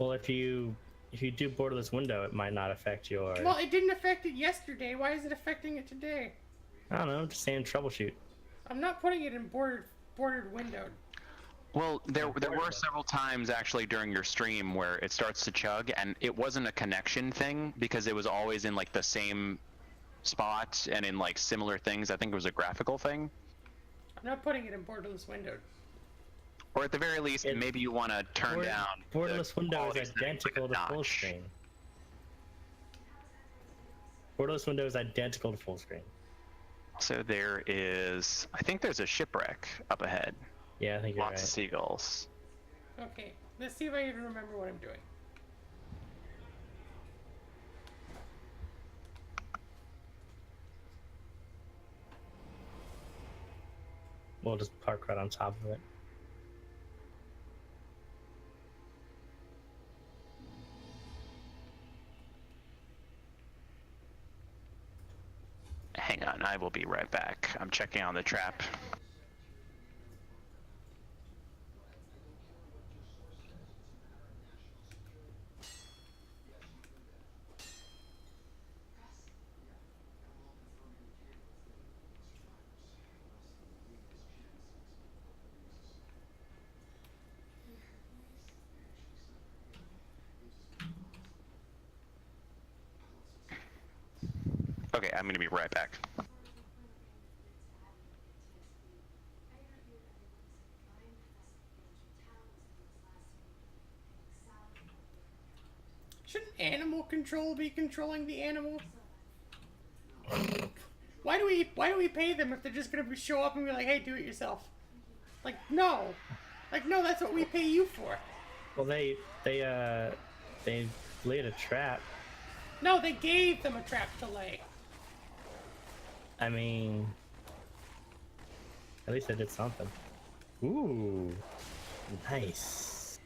Well, if you do borderless window, it might not affect your. Well, it didn't affect it yesterday. Why is it affecting it today? I don't know. I'm just saying troubleshoot. I'm not putting it in bordered window. Well, there were several times actually during your stream where it starts to chug, and it wasn't a connection thing because it was always in like the same spot and in like similar things. I think it was a graphical thing. I'm not putting it in borderless window. Or at the very least, maybe you want to turn down. Borderless window is identical to full screen. Borderless window is identical to full screen. So there is, I think there's a shipwreck up ahead. Yeah, I think you're right. Lots of seagulls. Okay, let's see if I even remember what I'm doing. We'll just park right on top of it. Hang on, I will be right back. I'm checking on the trap. Okay, I'm gonna be right back. Shouldn't animal control be controlling the animal? Why do we pay them if they're just gonna show up and be like, hey, do it yourself? Like, no. Like, no, that's what we pay you for. Well, they laid a trap. No, they gave them a trap to lay. I mean, at least I did something. Ooh, nice.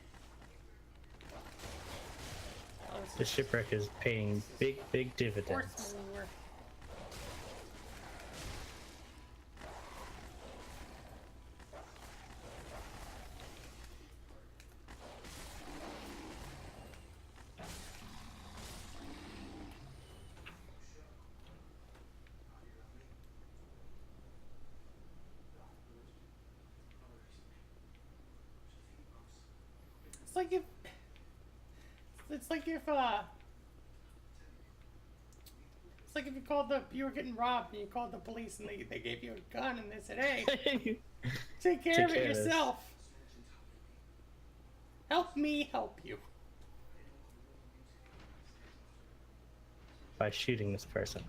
Oh, This shipwreck is paying big dividends. It's like if you were getting robbed and you called the police and they gave you a gun and they said, hey, take care of it yourself. Help me help you. By shooting this person.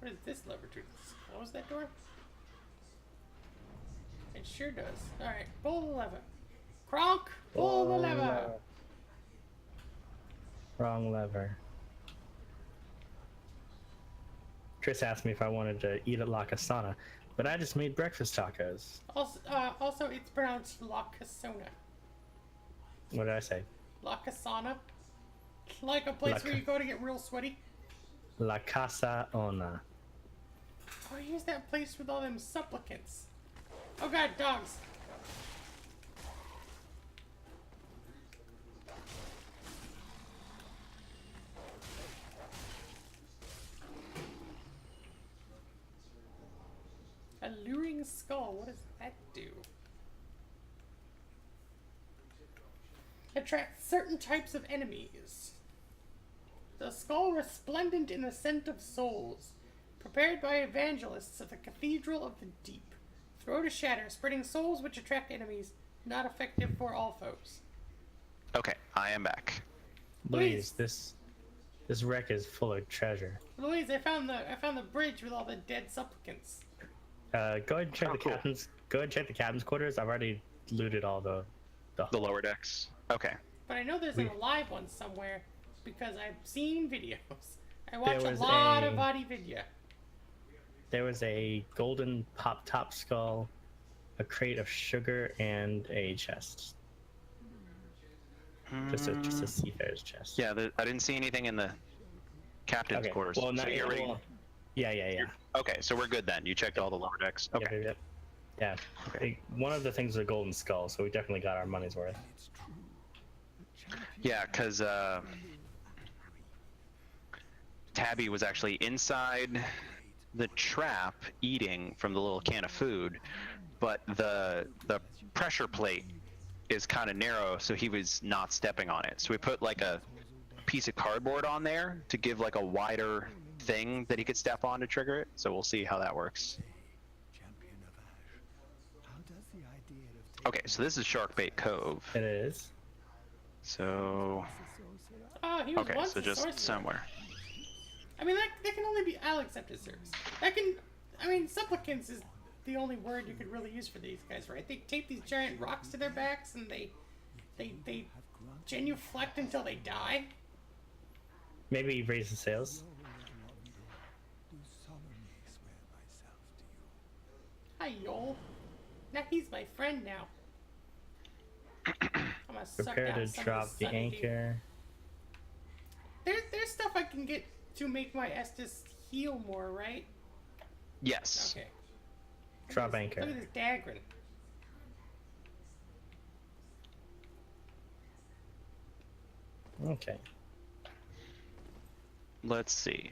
What does this lever do? Close that door? It sure does. Alright, pull the lever. Kronk, pull the lever. Wrong lever. Chris asked me if I wanted to eat at La Casana, but I just made breakfast tacos. Also it's pronounced La Casona. What did I say? La Casana. Like a place where you go to get real sweaty. La Casa Ona. Oh, here's that place with all them supplicants. Oh god, dogs. Alluring skull, what does that do? Attracts certain types of enemies. The skull resplendent in the scent of souls. Prepared by evangelists of the Cathedral of the Deep. Throw to shatter, spreading souls which attract enemies. Not effective for all foes. Okay, I am back. Louise, this wreck is full of treasure. Louise, I found the bridge with all the dead supplicants. Go ahead and check the captain's. Go ahead and check the captain's quarters. I've already looted all the lower decks. Okay. But I know there's an alive one somewhere because I've seen videos. I watch a lot of VOD video. There was a golden pop-top skull, a crate of sugar, and a chest. Just a seafarer's chest. Yeah, I didn't see anything in the captain's quarters. Well, so yeah. Okay, so we're good then. You checked all the lower decks. Okay. Yep. Yeah, one of the things was a golden skull, so we definitely got our money's worth. Yeah, because Tabby was actually inside the trap eating from the little can of food, but the pressure plate is kind of narrow, so he was not stepping on it. So we put like a piece of cardboard on there to give like a wider thing that he could step on to trigger it. So we'll see how that works. Okay, so this is Sharkbait Cove. It is. So Oh, he was okay, once so a just sorcerer. somewhere. I mean, that can only be. I'll accept his service. That can. I mean, supplicants is the only word you could really use for these guys, right? They tape these giant rocks to their backs and they genuflect until they die. Maybe raise the sails. Hi, Yol. Now he's my friend now. I'm gonna suck Prepare down to some of drop this the sunny dew. anchor. There's stuff I can get to make my Estus heal more, right? Yes. Okay. Drop Look anchor. at this Dagrin. Okay. Let's see.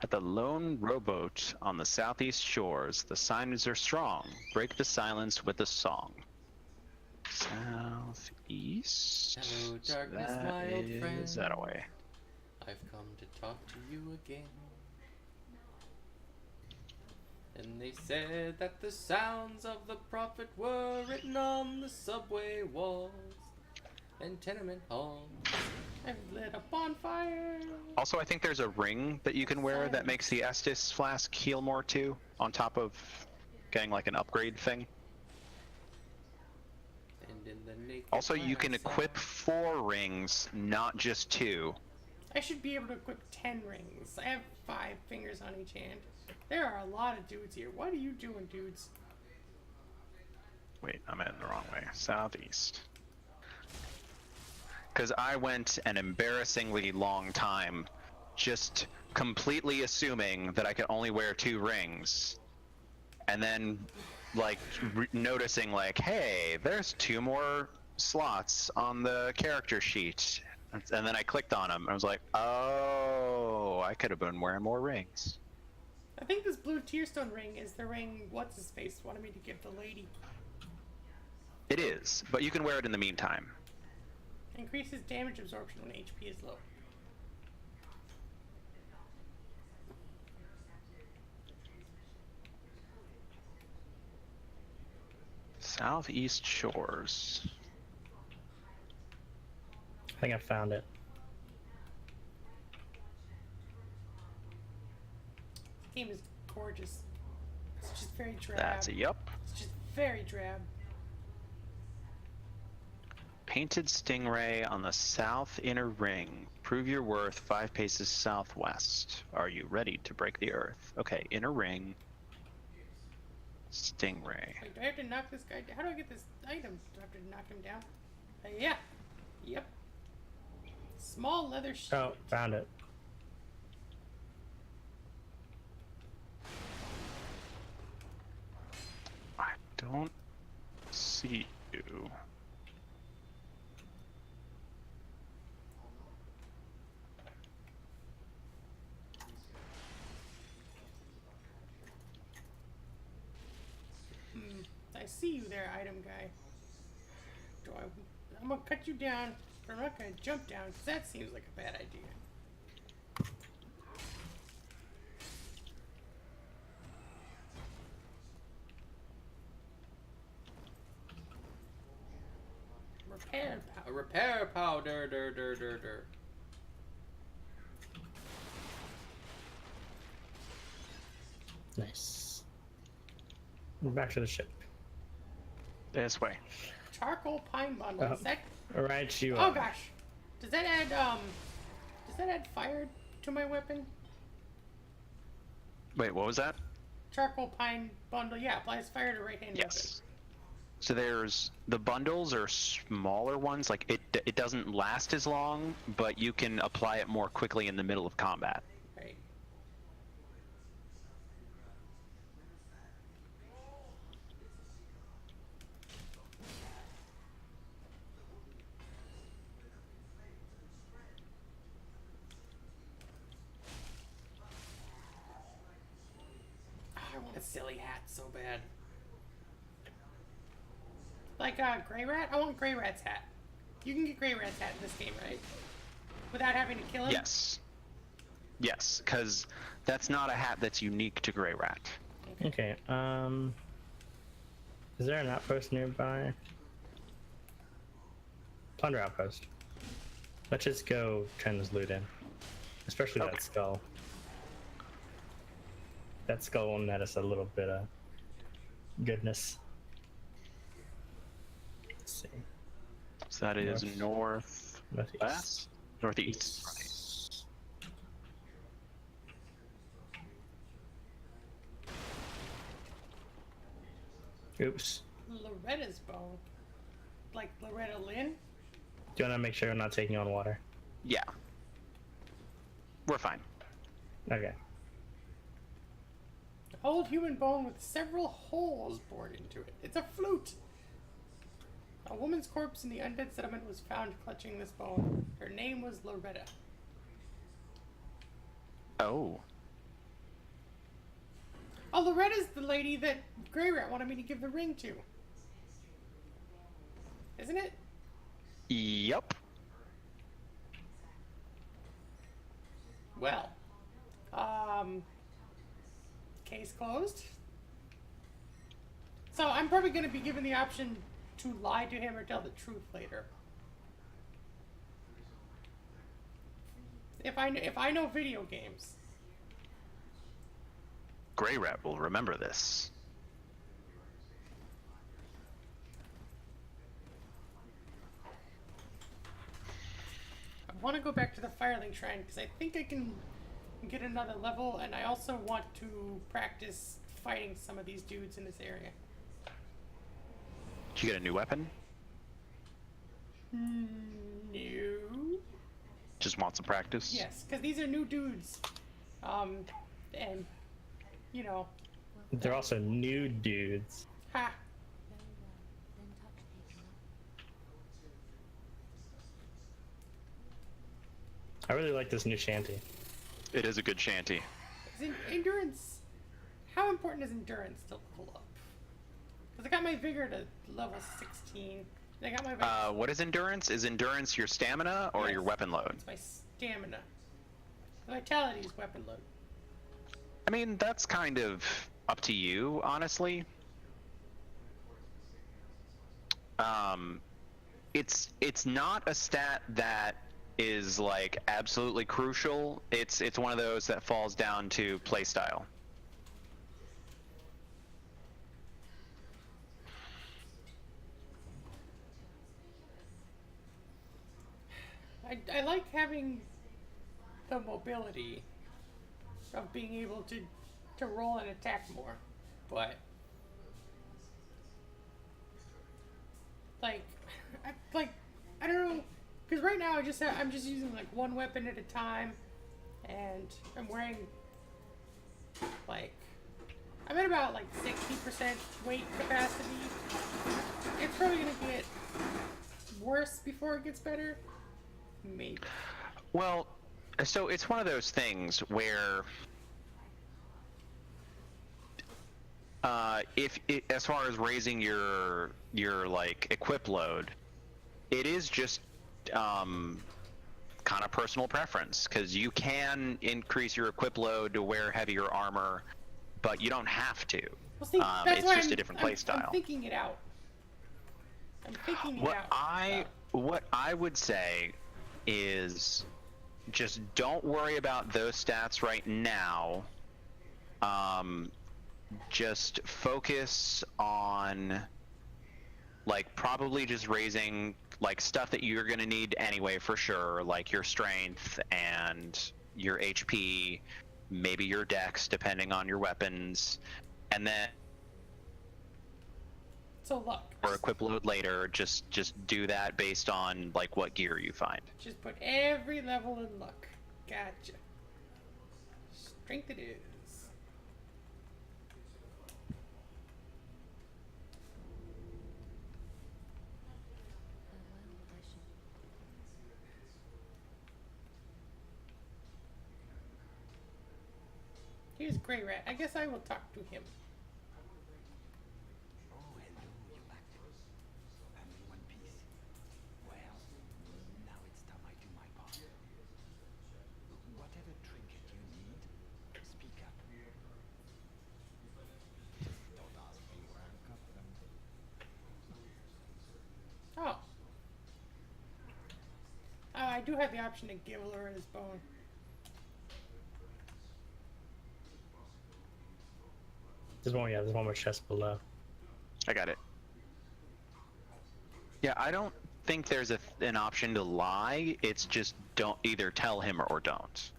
At the lone rowboat on the southeast shores, the signs are strong. Break the silence with a song. Southeast. Hello, So darkness, that my old is friend. that away. I've come to talk to you again. And they said that the sounds of the prophet were written on the subway walls and tenement halls. I've lit a bonfire. Also, I think there's a ring that you can wear that makes the Estus flask heal more too, on top of getting like an upgrade thing. And in the naked Also, you can light equip outside- 4 rings, not just 2. I should be able to equip 10 rings. I have 5 fingers on each hand. There are a lot of dudes here. What are you doing, dudes? Wait, I'm heading the wrong way. Southeast. Because I went an embarrassingly long time just completely assuming that I could only wear 2 rings. And then, like, noticing, like, hey, there's 2 more slots on the character sheet. And then I clicked on them, and I was like, oh, I could have been wearing more rings. I think this blue tearstone ring is the ring what's-his-face wanted me to give the lady. It is, but you can wear it in the meantime. Increases damage absorption when HP is low. Southeast Shores. I think I found it. This game is gorgeous. It's just very drab. That's a yup. It's just very drab. Painted stingray on the south inner ring. Prove your worth 5 paces southwest. Are you ready to break the earth? Okay, inner ring. Stingray. Wait, do I have to knock this guy down? How do I get this item? Do I have to knock him down? Yeah. Yep. Small leather sheet. Oh, found it. I don't see you. I see you there, item guy. I'm gonna cut you down, but I'm not gonna jump down, because that seems like a bad idea. Repair powder, dur, dur, dur, dur. Nice. Back to the ship. This way. Charcoal pine bundle. Is that? Right, you Oh are. gosh. Does that add fire to my weapon? Wait, what was that? Charcoal pine bundle. Yeah, applies fire to right hand Yes. So there's the bundles are smaller ones, like it doesn't last as long, but you can apply it more quickly in the middle of combat. weapon. Right. a silly hat so bad. Like Grey Rat? I want Grey Rat's hat. You can get Grey Rat's hat in this game, right? Without having to kill him? Yes. Yes, because that's not a hat that's unique to Grey Rat. Okay, is there an outpost nearby? Plunder outpost. Let's just go turn this loot in. Especially Okay. that skull. That skull will net us a little bit of goodness. Let's see. So that is Northeast. northeast. Right. Oops. Loretta's bone. Like Loretta Lynn? Do you want to make sure I'm not taking on water? Yeah. We're fine. Okay. Old human bone with several holes bored into it. It's a flute! A woman's corpse in the undead settlement was found clutching this bone. Her name was Loretta. Oh. Oh, Loretta's the lady that Grey Rat wanted me to give the ring to. Isn't it? Yep. Well. Case closed. So I'm probably going to be given the option to lie to him or tell the truth later. If I know video games. Grey Rat will remember this. I want to go back to the Firelink Shrine because I think I can get another level, and I also want to practice fighting some of these dudes in this area. Did you get a new weapon? No. Just want some practice? Yes, because these are new dudes. And, you know, They're also new dudes. ha. I really like this new shanty. It is a good shanty. Is endurance... How important is endurance to level up? Because I got my vigor to level 16. And I got my... What is endurance? Is endurance your stamina or Yes. your weapon load? It's my stamina. Vitality is weapon load. I mean, that's kind of up to you, honestly. It's not a stat that is like absolutely crucial. It's one of those that falls down to playstyle. I like having the mobility of being able to roll and attack more, but I don't know, because right now I'm just using like one weapon at a time, and I'm wearing I'm at about 60% weight capacity. It's probably gonna get worse before it gets better. Maybe. Well, so it's one of those things where as far as raising your equip load, it is just kind of personal preference, because you can increase your equip load to wear heavier armor, but you don't have to. Well, see, that's It's why just a different play style. I'm thinking it out. What I would say is just don't worry about those stats right now. Just focus on probably just raising stuff that you're going to need anyway for sure, like your strength and your HP, maybe your dex depending on your weapons, and then So luck. or equip load later. Just do that based on what gear you find. Just put every level in luck. Gotcha. Strength it is. Here's Grey Rat. I guess I will talk to him. do have the option to give Laura his bone. There's one more chest below. I got it. Yeah, I don't think there's an option to lie. It's just don't either tell him or don't.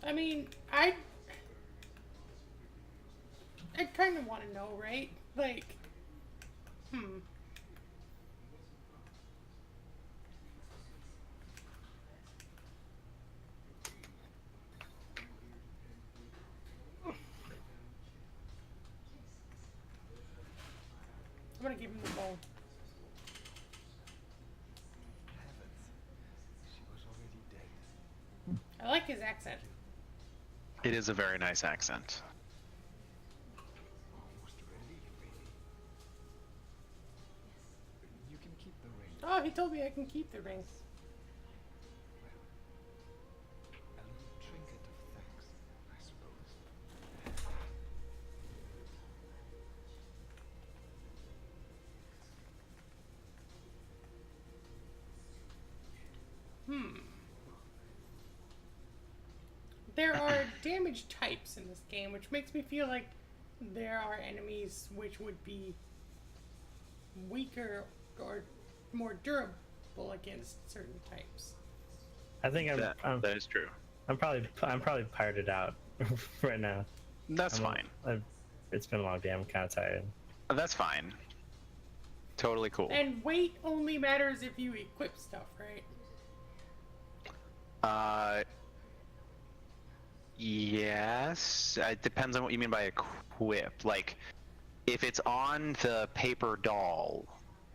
I mean, I kind of want to know, right? Like, I'm gonna give him the bone. She was already dead. I like his accent. It is a very nice accent. Almost ready, baby. You can keep the ring. Oh, he told me I can keep the ring. A little trinket of thanks, I suppose. There are damage types in this game, which makes me feel like there are enemies which would be weaker or more durable against certain types. I think That is true. I'm probably pirated out right now. That's fine. It's been a long day. I'm kind of tired. That's fine. Totally cool. And weight only matters if you equip stuff, right? Yes. It depends on what you mean by equip. Like, if it's on the paper doll,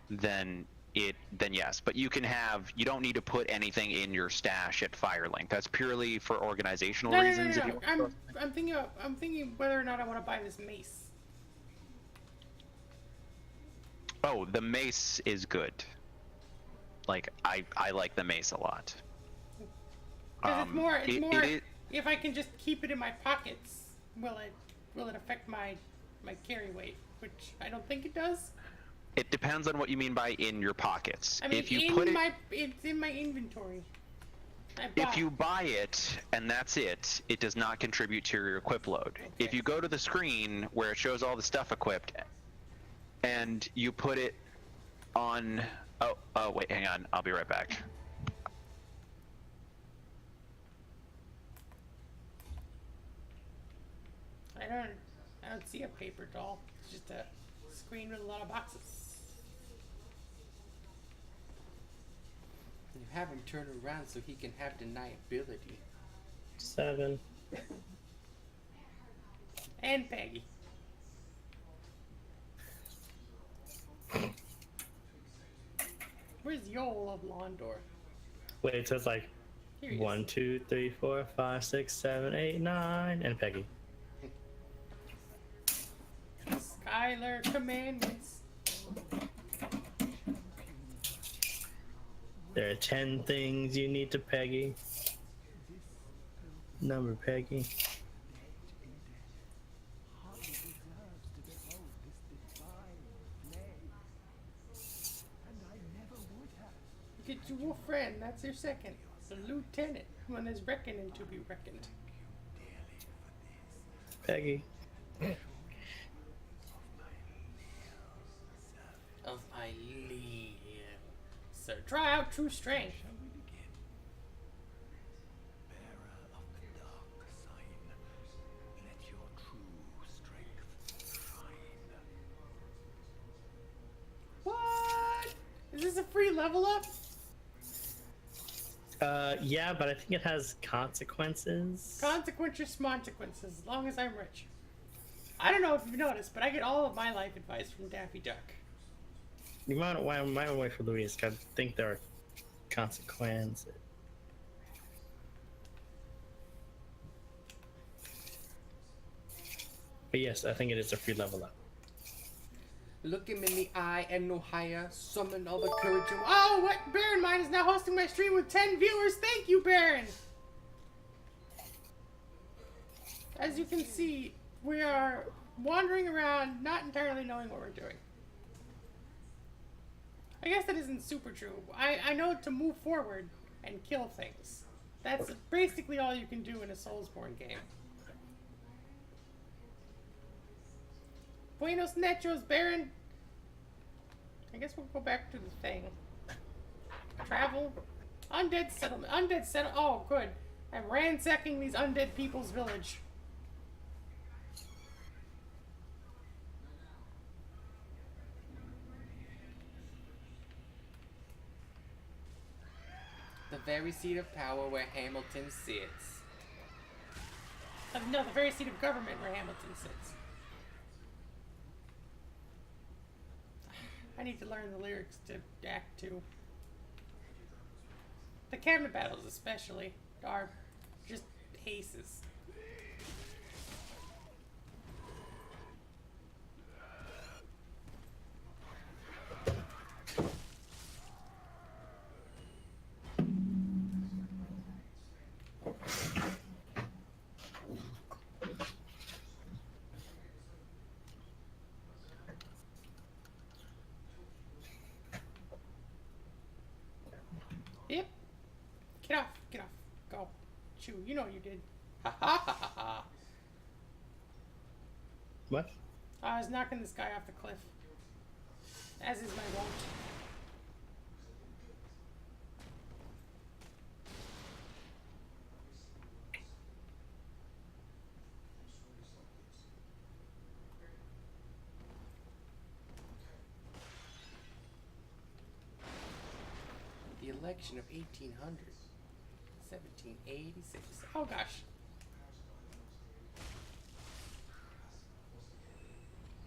then yes. But you don't need to put anything in your stash at Firelink. That's purely for organizational reasons. No. I'm thinking whether or not I want to buy this mace. Oh, the mace is good. Like, I like the mace a lot. Because it's more. If I can just keep it in my pockets, will it affect my carry weight? Which I don't think it does. It depends on what you mean by in your pockets. I mean, if you it's in my inventory. If you buy it and that's it, it does not contribute to your equip load. Okay. If you go to the screen where it shows all the stuff equipped, and you put it on, oh wait, hang on, I'll be right back. I don't see a paper doll. It's just a screen with a lot of boxes. You have him turn around so he can have deniability. 7. And Peggy. Where's Yoel of Londor? Wait, so it's like Here he 1, 2, 3, 4, 5, 6, 7, 8, 9, and Peggy. Skylar Commandments. There are 10 things you need to Peggy. Number Peggy. Get you a friend, that's your second. The lieutenant, when there's reckoning to be reckoned. Peggy. Of my Leo. So try out true strength. Bearer of the dark sign, let your true strength shine. What? Is this a free level up? Yeah, but I think it has consequences. Consequences, as long as I'm rich. I don't know if you've noticed, but I get all of my life advice from Daffy Duck. You might wait for Louise, 'cause I think there are consequences. But yes, I think it is a free level up. Look him in the eye and no higher. Summon all the courage and... Oh, what? Baron Mine is now hosting my stream with 10 viewers. Thank you, Baron! As you can see, we are wandering around, not entirely knowing what we're doing. I guess that isn't super true. I know to move forward and kill things. That's basically all you can do in a Soulsborne game. Buenos Nachos, Baron. I guess we'll go back to the thing. Travel. Undead settlement. Undead settlement. Oh, good. I'm ransacking these undead people's village. The very seat of power where Hamilton sits. No, the very seat of government where Hamilton sits. I need to learn the lyrics to Act 2. The cabinet battles especially are just aces. Yep. Get off. Get off. Go. Chew. You know you did. Ha ha ha ha ha. What? I was knocking this guy off the cliff. As is my wont. The election of 1800. 1786. Oh gosh.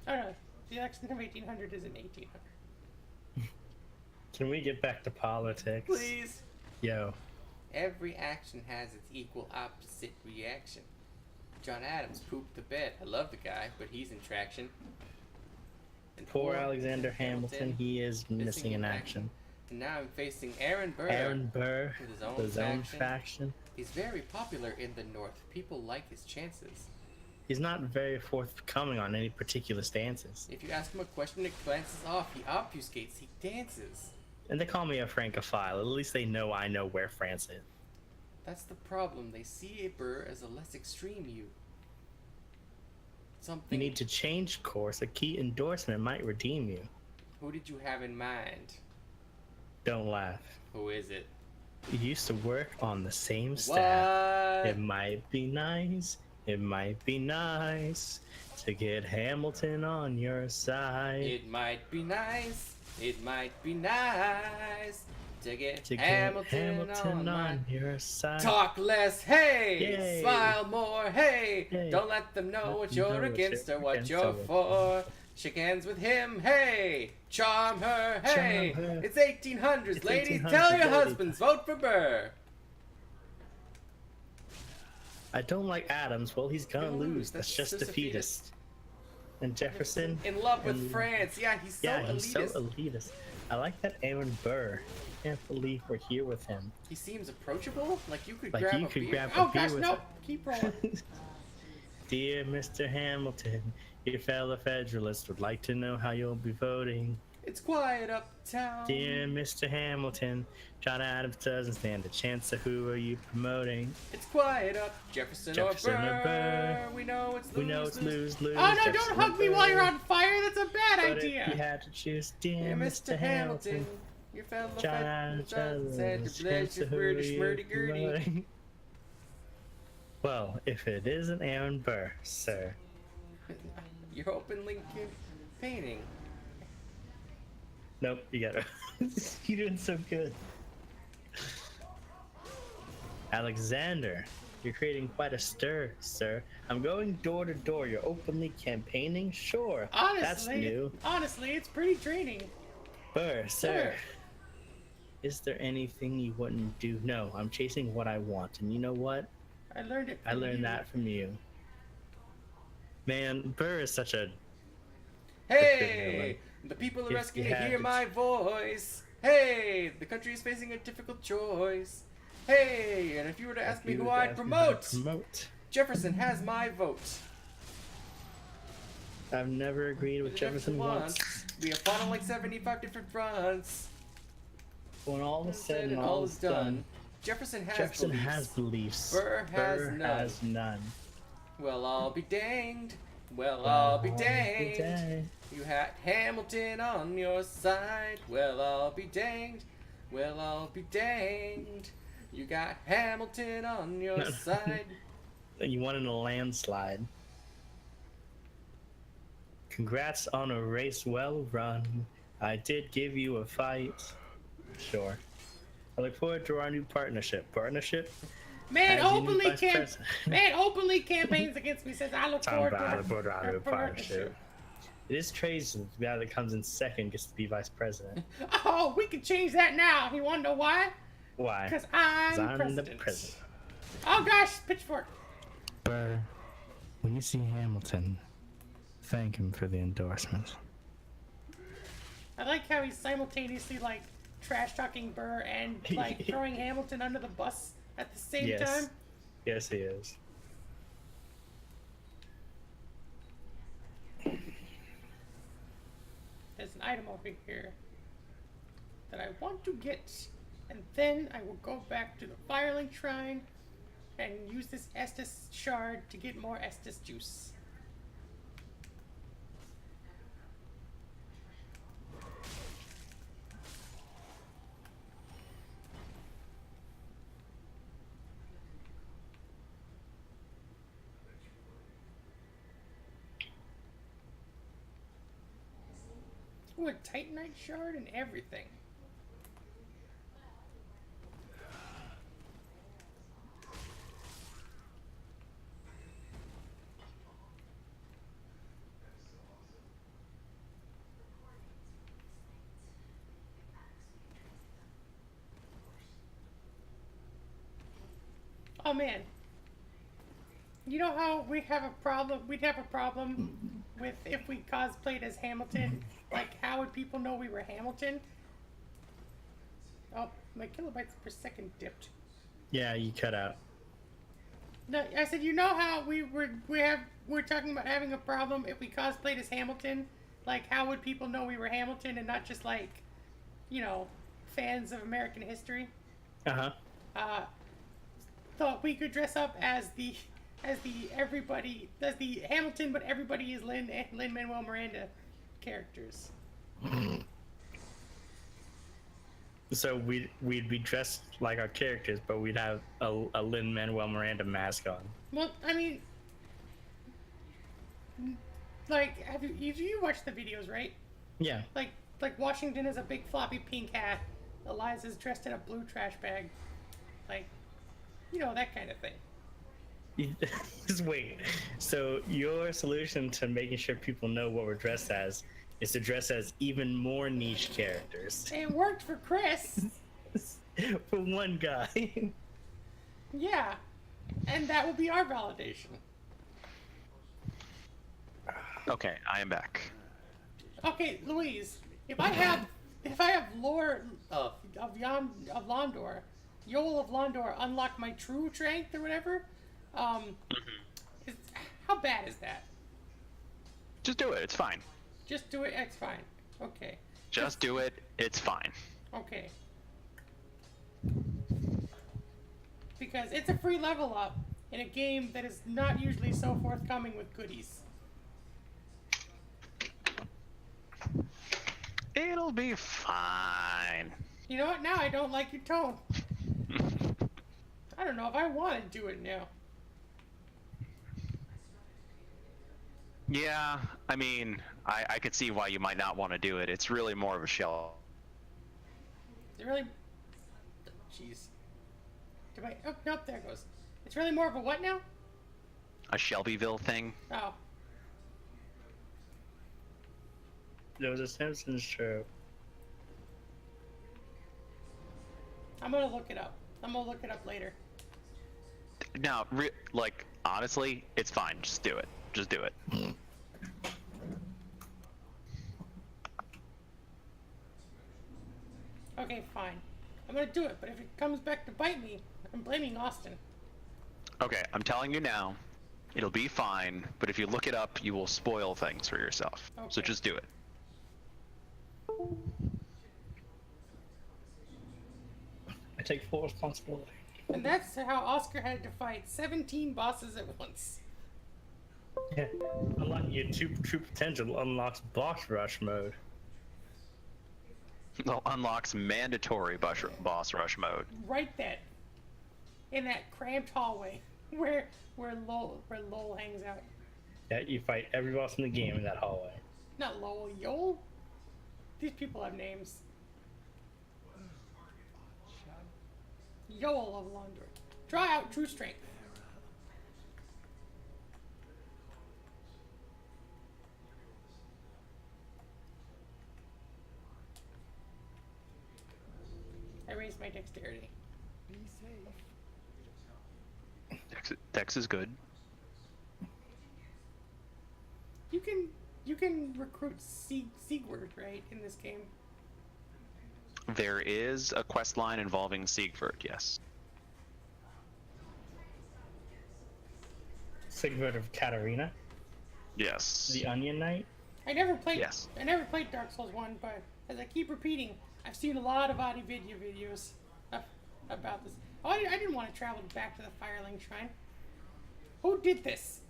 Oh no. The election of 1800 is in 1800. Can we get back to politics? Please. Yo. Every action has its equal opposite reaction. John Adams pooped the bed. I love the guy, but he's in traction. And Poor Alexander Hamilton, he is missing in action. And now I'm facing Aaron Burr. Aaron Burr, with his own faction. He's very popular in the North. People like his chances. He's not very forthcoming on any particular stances. If you ask him a question, it glances off. He obfuscates. He dances. And they call me a Francophile. At least they know I know where France is. That's the problem. They see a Burr as a less extreme you. Something. You need to change course. A key endorsement might redeem you. Who did you have in mind? Don't laugh. Who is it? You used to work on the same staff. What? It might be nice. It might be nice to get Hamilton on your side. It might be nice. It might be nice to get Hamilton on your side. Talk less, hey! Yay. Smile more, hey! Yay. Don't let them know what Let them you're know what against you're or what against you're or what for. Shake hands with him, hey! Charm her, hey! Charm her. It's 1800s, It's ladies. 1800s, Tell your ladies. husbands, vote for Burr. I don't like Adams. Well, he's gonna He'll lose. lose. That's That's just just a defeatist. And Jefferson. In love with and- France. Yeah, he's so Yeah, elitist. he's so elitist. I like that Aaron Burr. I can't believe we're here with him. He seems approachable. Like you could Like grab you a could beer. grab a Oh beer gosh, with no. Keep rolling. Dear Mr. Hamilton, your fellow Federalists would like to know how you'll be voting. It's quiet uptown. Dear Mr. Hamilton, John Adams doesn't stand a chance, so who are you promoting? It's quiet up. Jefferson or Burr. We know it's lose. We know it's lose-lose. Oh no, Jefferson don't or hug me while you're Burr. on fire. That's a bad But if idea. you had to choose, dear Dear Mr. Hamilton, your fellow John Adams Federalists said doesn't to bless stand, so your who are British you murdy-gurdy. promoting? Well, if it isn't Aaron Burr, sir. Your open Lincoln painting. Nope, you gotta. You're doing so good. Alexander, you're creating quite a stir, sir. I'm going door to door. You're openly campaigning? Sure. That's new. Honestly, it's pretty draining. Burr, sir. Sir. Is there anything you wouldn't do? No, I'm chasing what I want. And you know what? I learned it. I from learned you. that from you. Man, Burr is such a... Hey! The people are If asking you to had hear to my voice. Hey! The country is facing a difficult choice. Hey! And if you were to ask me who I'd promote, Jefferson has my vote. I've never agreed with Jefferson once. We have fought on like 75 different fronts. When all is said and all all is is done, Jefferson has Jefferson beliefs. has beliefs. Burr has none. has none. Well, I'll be danged. Well, I'll be danged. You had Hamilton on your side. Well, I'll be danged. Well, I'll be danged. You got Hamilton on your side. You won in a landslide. Congrats on a race well run. I did give you a fight. Sure. I look forward to our new partnership. Partnership? Man As your new openly vice president. man openly campaigns against me. Says I look forward to our new our partnership. It is crazy that the guy that comes in second gets to be vice president. Oh, we can change that now. You want to know why? Why? Because I'm the president. president. Oh gosh, pitchfork. Burr, when you see Hamilton, thank him for the endorsement. I like how he's simultaneously like trash talking Burr and like throwing Hamilton under the bus at the same time. Yes, he is. There's an item over here that I want to get, and then I will go back to the Firelink Shrine and use this Estus shard to get more Estus juice. Ooh, a Titanite shard and everything. Oh man. You know how we have a problem? We'd have a problem with if we cosplayed as Hamilton. Like, how would people know we were Hamilton? Oh, my kilobytes per second dipped. Yeah, you cut out. No, I said, you know how we're talking about having a problem if we cosplayed as Hamilton? Like, how would people know we were Hamilton and not just like, you know, fans of American history? Thought we could dress up as the Hamilton, but everybody is Lin-Manuel Miranda characters. So we'd be dressed like our characters, but we'd have a Lin-Manuel Miranda mask on. Well, I mean, like, have you watched the videos, right? Yeah. Like Washington has a big floppy pink hat. Eliza's dressed in a blue trash bag. Like, you know, that kind of thing. Just wait. So your solution to making sure people know what we're dressed as is to dress as even more niche characters. It worked for Chris. For one guy. Yeah. And that will be our validation. Okay, I am back. Okay, Louise, if I have lore of Londor, Yoel of Londor unlock my true strength or whatever, how bad is that? Just do it. It's fine. Just do it. It's fine. Okay. Just do it. It's fine. Okay. Because it's a free level up in a game that is not usually so forthcoming with goodies. It'll be fine. You know what? Now I don't like your tone. I don't know if I want to do it now. Yeah, I mean, I could see why you might not want to do it. It's really more of a shell. Is it really? Jeez. Oh, nope, there it goes. It's really more of a what now? A Shelbyville thing. Oh. There was a Simpsons show. I'm gonna look it up. I'm gonna look it up later. No, like, honestly, it's fine. Just do it. Just do it. Okay, fine. I'm gonna do it, but if it comes back to bite me, I'm blaming Austin. Okay, I'm telling you now, It'll be fine, but if you look it up, you will spoil things for yourself. So Okay. just do it. I take full responsibility. And that's how Oscar had to fight 17 bosses at once. Yeah. Unlocking your true potential unlocks boss rush mode. Unlocks mandatory boss rush mode. Right then. In that cramped hallway where Lowell hangs out. Yeah, you fight every boss in the game in that hallway. Not Lowell, Yoel? These people have names. Yoel of Laundry. Draw out true strength. I raised my dexterity. Be safe. Dex is good. You can recruit Siegward, right, in this game? There is a quest line involving Siegfried, yes. Sigurd of Katarina, Yes. the Onion Knight. I never played Yes. Dark Souls 1, but as I keep repeating, I've seen a lot of VOD videos about this. Oh, I didn't want to travel back to the Firelink Shrine. Who did this?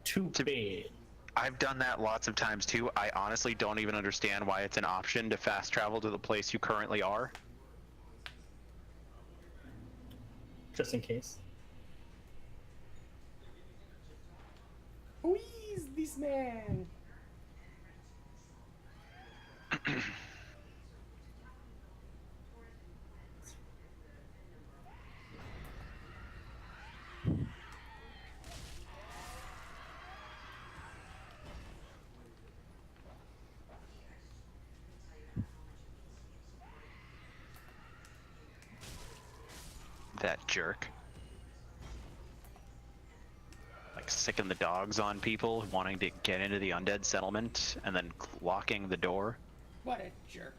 Too bad. I've done that lots of times too. I honestly don't even understand why it's an option to fast travel to the place you currently are. Just in case. Who is this man? That jerk. Like sicking the dogs on people wanting to get into the undead settlement and then locking the door. What a jerk.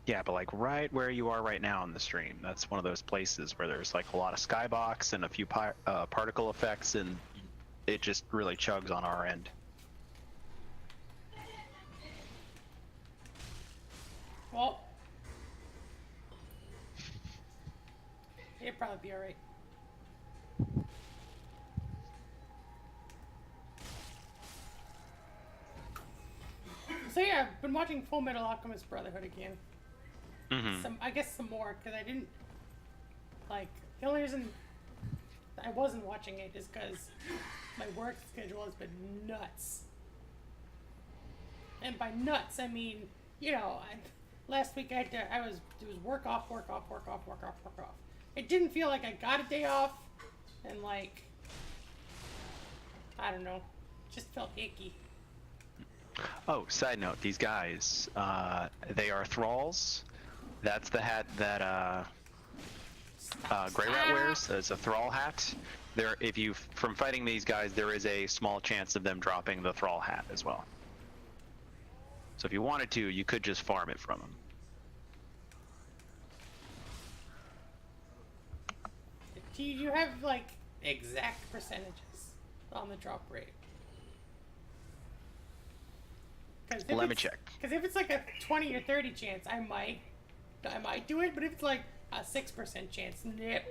Yeah, but like right where you are right now in the stream, that's one of those places where there's like a lot of skybox and a few particle effects, and it just really chugs on our end. Well, it'd probably be alright. So yeah, I've been watching Full Metal Alchemist Brotherhood again. Mm-hmm. I guess some more, because I didn't, like, the only reason I wasn't watching it is because my work schedule has been nuts. And by nuts, I mean, you know, last week it was work off. It didn't feel like I got a day off, and like, I don't know, just felt icky. Oh, side note, these guys, they are thralls. That's the hat that Grey Rat wears. It's a thrall hat. From fighting these guys, there is a small chance of them dropping the thrall hat as well. So if you wanted to, you could just farm it from them. Do you have like exact percentages on the drop rate? Let me check. Because if it's like a 20 or 30 chance, I might do it. But if it's like a 6% chance, nope.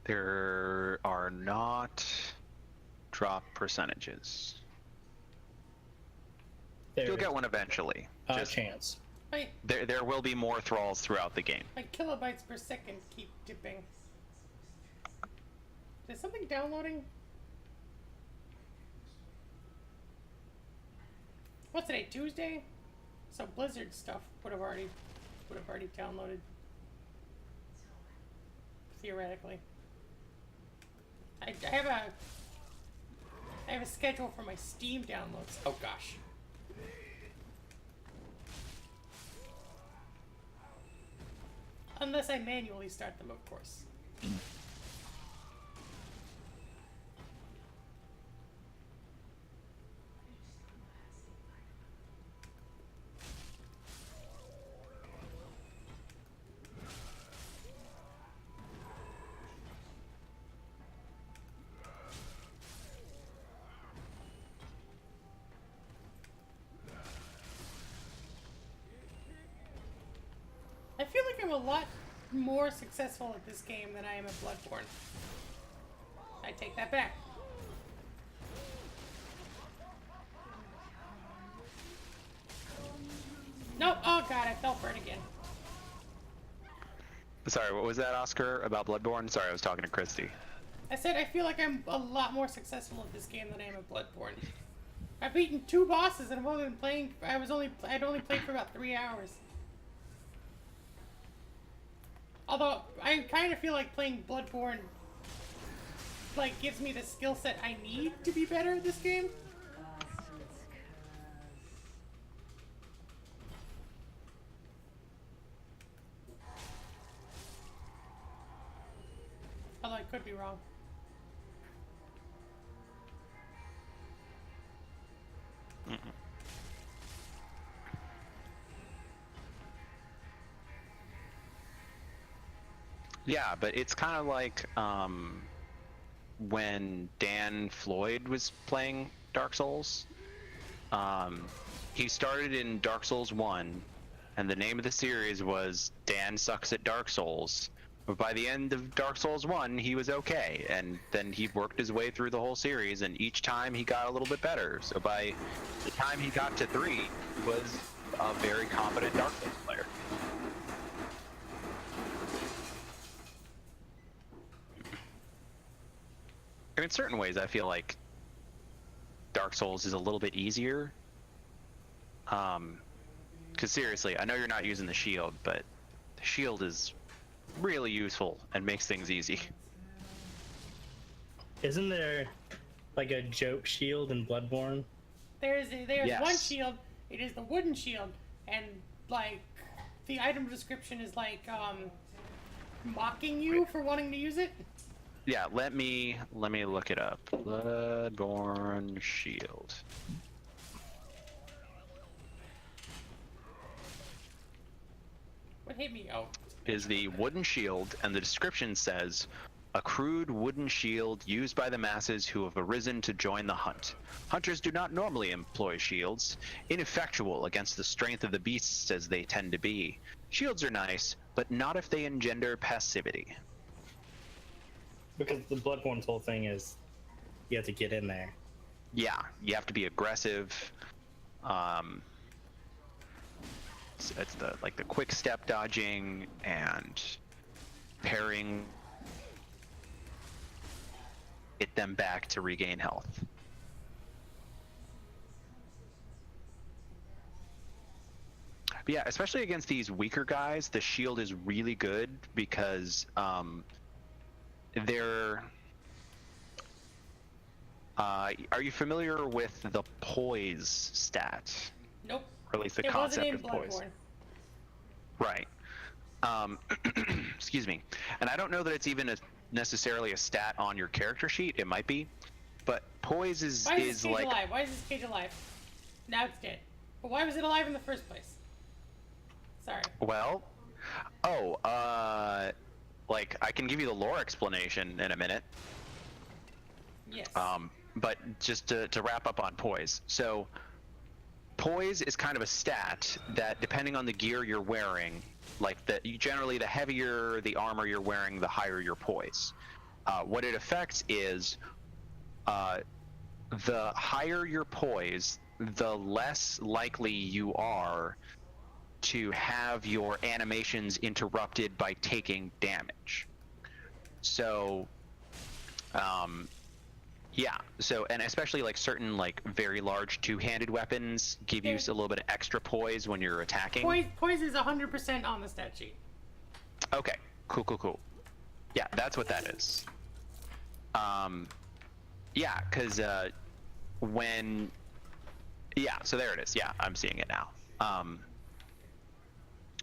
There are not drop percentages. You'll get one eventually. A chance. Like There will be more thralls throughout the game. kilobytes per second keep dipping. Is something downloading? What's today? Tuesday? So Blizzard stuff would have already downloaded. Theoretically. I have I have a schedule for my Steam downloads. Oh gosh. Unless I manually start them, of course. I feel like I'm a lot more successful at this game than I am at Bloodborne. I take that back. Nope. Oh god, I fell for it again. Sorry, what was that, Oscar, about Bloodborne? Sorry, I was talking to Christy. I said I feel like I'm a lot more successful at this game than I am at Bloodborne. I've beaten 2 bosses and I've only been playing. I'd only played for about 3 hours. Although I kind of feel like playing Bloodborne like gives me the skill set I need to be better at this game. Although I could be wrong. Yeah, but it's kind of like when Dan Floyd was playing Dark Souls. He started in Dark Souls 1, and the name of the series was Dan Sucks at Dark Souls. But by the end of Dark Souls 1, he was okay, and then he worked his way through the whole series, and each time he got a little bit better. So by the time he got to 3, he was a very competent Dark Souls player. In certain ways, I feel like Dark Souls is a little bit easier. Because seriously, I know you're not using the shield, but the shield is really useful and makes things easy. Isn't there like a joke shield in Bloodborne? There's Yes. one shield. It is the wooden shield, and like the item description is like mocking you for wanting to use it. Yeah, let me look it up. Bloodborne shield. What hit me? Oh. Is the wooden shield, and the description says, a crude wooden shield used by the masses who have arisen to join the hunt. Hunters do not normally employ shields, ineffectual against the strength of the beasts as they tend to be. Shields are nice, but not if they engender passivity. Because the Bloodborne's whole thing is you have to get in there. Yeah, you have to be aggressive. It's the quick step dodging and parrying, get them back to regain health. But yeah, especially against these weaker guys, the shield is really good because they're. Are you familiar with the poise stat? Nope. Or at least the It wasn't concept in of poise. Bloodborne. Right. Excuse me. And I don't know that it's even necessarily a stat on your character sheet. It might be. But poise is Why is this cage like. alive? Why is this cage alive? Now it's dead. But why was it alive in the first place? Sorry. Well. Like, I can give you the lore explanation in a minute. Yes. But just to wrap up on poise. So, poise is kind of a stat that, depending on the gear you're wearing, generally the heavier the armor you're wearing, the higher your poise. What it affects is, the higher your poise, the less likely you are to have your animations interrupted by taking damage. So, yeah. So, and especially like certain very large two-handed weapons give you a little bit of extra poise when you're attacking. Poise is 100% on the stat sheet. Okay. Cool. Yeah, that's what that is. Yeah, because when, yeah, so there it is. Yeah, I'm seeing it now.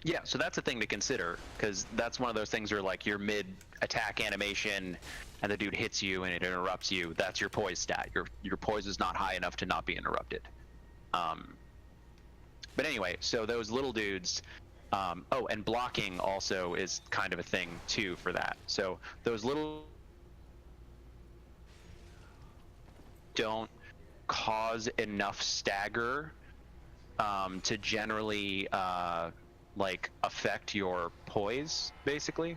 Yeah, so that's a thing to consider, because that's one of those things where, like, your mid-attack animation and the dude hits you and it interrupts you. That's your poise stat. Your poise is not high enough to not be interrupted. But anyway, so those little dudes. Oh, and blocking also is kind of a thing too for that. So those little don't cause enough stagger to generally like affect your poise, basically.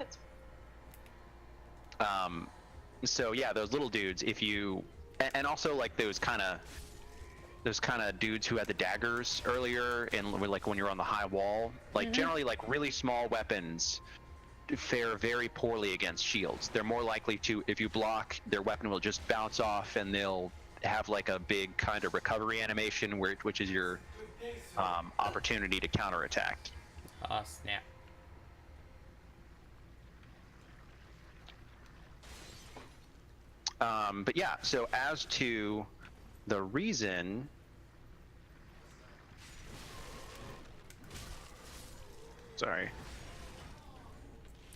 So yeah, those little dudes, if you, and also like those kind of dudes who had the daggers earlier, and like when you're on the high wall, like generally like really small weapons fare very poorly against shields. They're more likely to, if you block, their weapon will just bounce off, and they'll have like a big kind of recovery animation, which is your opportunity to counterattack. Oh, snap. But yeah, so as to the reason, sorry.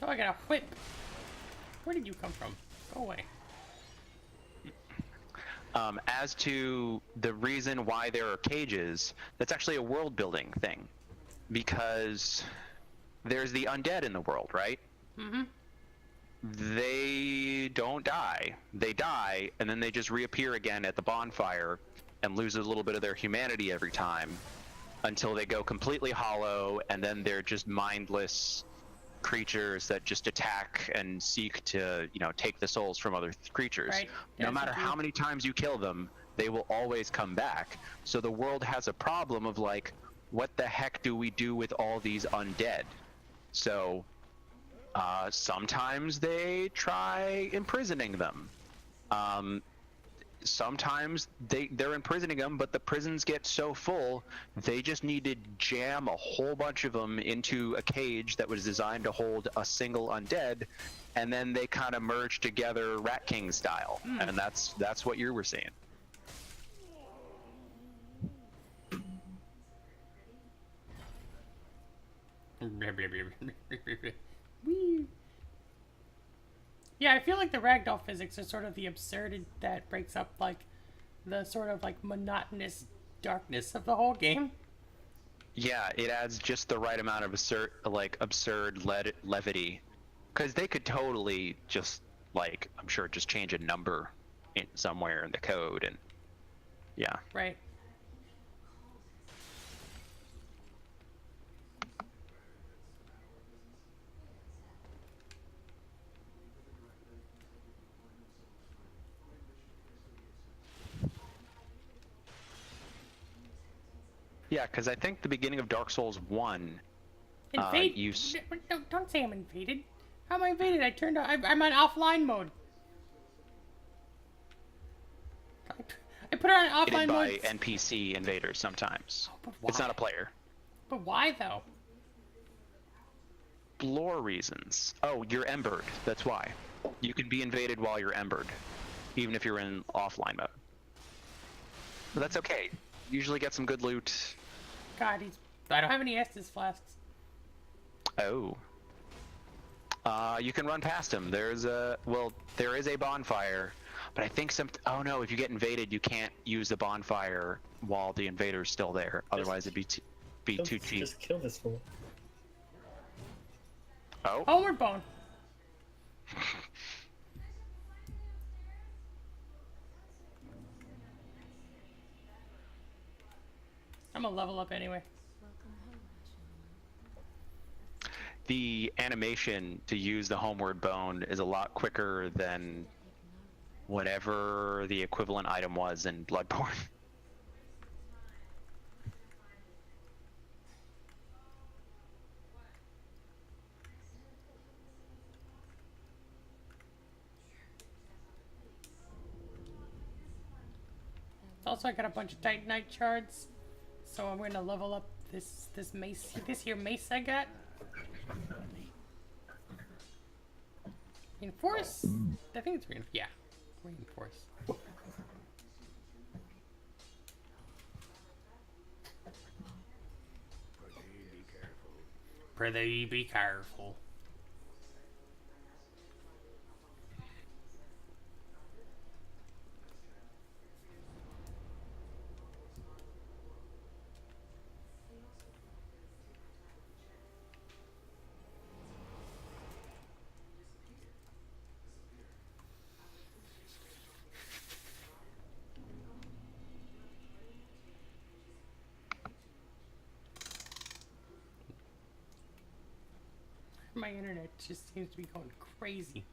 Oh, I got a whip. Where did you come from? Go away. As to the reason why there are cages, that's actually a world building thing, because there's the undead in the world, right? Mm-hmm. They don't die. They die, and then they just reappear again at the bonfire and lose a little bit of their humanity every time until they go completely hollow, and then they're just mindless creatures that just attack and seek to, you know, take the souls from other creatures. Right. No That's matter what how many times you kill them, they will always come back. So the world has a problem of like, what the heck do we do with all these undead? So sometimes they try imprisoning them. Sometimes they're imprisoning them, but the prisons get so full, they just need to jam a whole bunch of them into a cage that was designed to hold a single undead, and then they kind of merge together Rat King style. And that's what you were seeing. Whee. Yeah, I feel like the ragdoll physics are sort of the absurdity that breaks up, like, the sort of, like, monotonous darkness of the whole game. Yeah, it adds just the right amount of absurd levity, because they could totally just, like, I'm sure just change a number in somewhere in the code, and yeah. Right. Yeah, because I think the beginning of Dark Souls 1, Invade? Don't say I'm invaded. How am I invaded? I turned on. I'm on offline mode. I put it on offline by mode. NPC invaders sometimes. But why? It's not a player. But why though? Lore reasons. Oh, you're embered. That's why. You can be invaded while you're embered, even if you're in offline mode. But that's okay. Usually get some good loot. God, I don't have any Estus flasks. Oh. You can run past him. There is a bonfire, but I think oh no, if you get invaded, you can't use the bonfire while the invader's still there. Otherwise, it'd be too cheap. Just kill this fool. Oh. Homeward bone. I'm gonna level up anyway. The animation to use the homeward bone is a lot quicker than whatever the equivalent item was in Bloodborne. Also, I got a bunch of Titanite shards, so I'm gonna level up this mace. This here mace I got. Reinforce. I think it's reinforce. Yeah, reinforce. Prithee be careful. My internet just seems to be going crazy.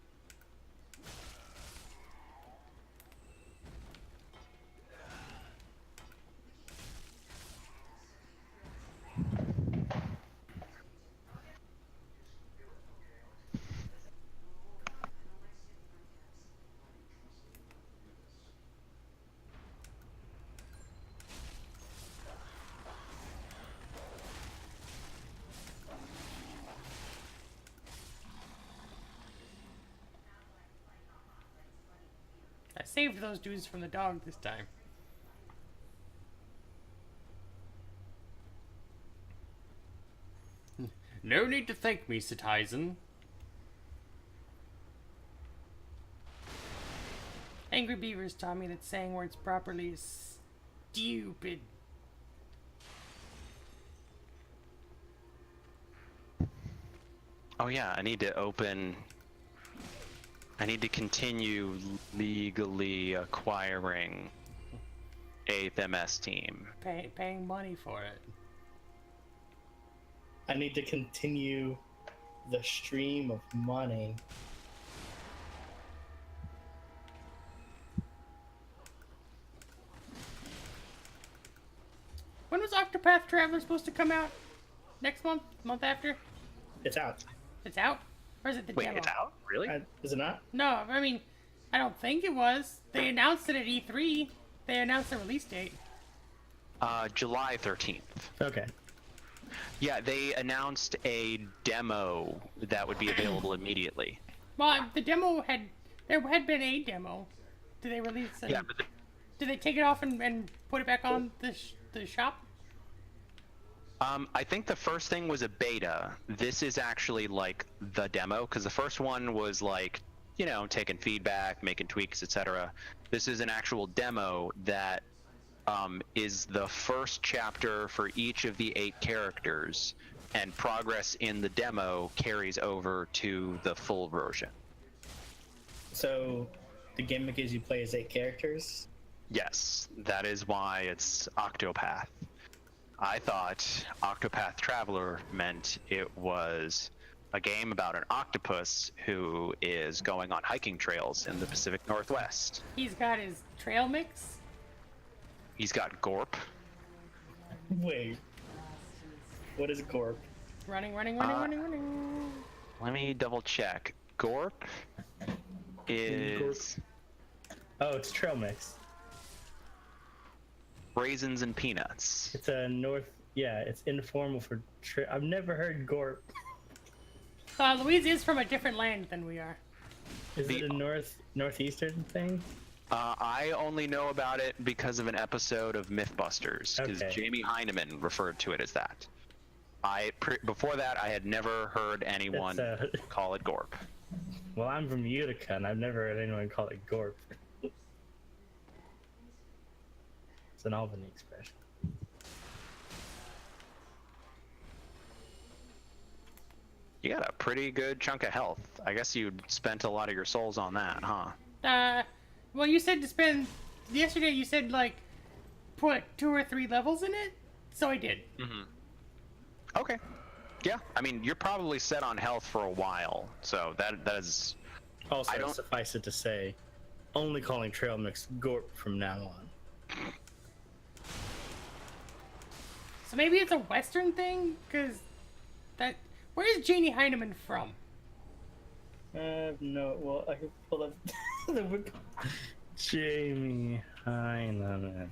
I saved those dudes from the dog this time. No need to thank me, citizen. Angry Beavers taught me that saying words properly is stupid. Oh yeah, I need to continue legally acquiring 8th MS team. Paying money for it. I need to continue the stream of money. When was Octopath Traveler supposed to come out? Next month? Month after? It's out. It's out? Or is it the Wait, demo? it's out? Really? Is it not? No, I mean, I don't think it was. They announced it at E3. They announced the release date. July 13th. Okay. Yeah, they announced a demo that would be available immediately. Well, the demo there had been a demo. Did they release it? Yeah, but Did they take it off and put it back on the shop? I think the first thing was a beta. This is actually like the demo, because the first one was like, you know, taking feedback, making tweaks, etc. This is an actual demo that is the first chapter for each of the 8 characters, and progress in the demo carries over to the full version. So the gimmick is you play as 8 characters? Yes, that is why it's Octopath. I thought Octopath Traveler meant it was a game about an octopus who is going on hiking trails in the Pacific Northwest. He's got his trail mix. He's got Gorp. Wait. What is Gorp? Running. Let me double check. Gorp is Oh, it's trail mix. raisins and peanuts. It's a it's informal for I've never heard Gorp. Louise is from a different land than we are. Is it a northeastern thing? I only know about it because of an episode of Mythbusters, because Okay. Jamie Heineman referred to it as that. Before that, I had never heard anyone call it Gorp. Well, I'm from Utica, and I've never heard anyone call it Gorp. It's an Albany expression. You got a pretty good chunk of health. I guess you spent a lot of your souls on that, huh? Well, you said to spend yesterday. You said like put 2 or 3 levels in it, so I did. Mm-hmm. Okay. Yeah, I mean, you're probably set on health for a while, so that is. Also, suffice it to say, only calling trail mix Gorp from now on. So maybe it's a Western thing, cause where is Janie Heineman from? No, well, I can pull up the wiki. Jamie Heineman.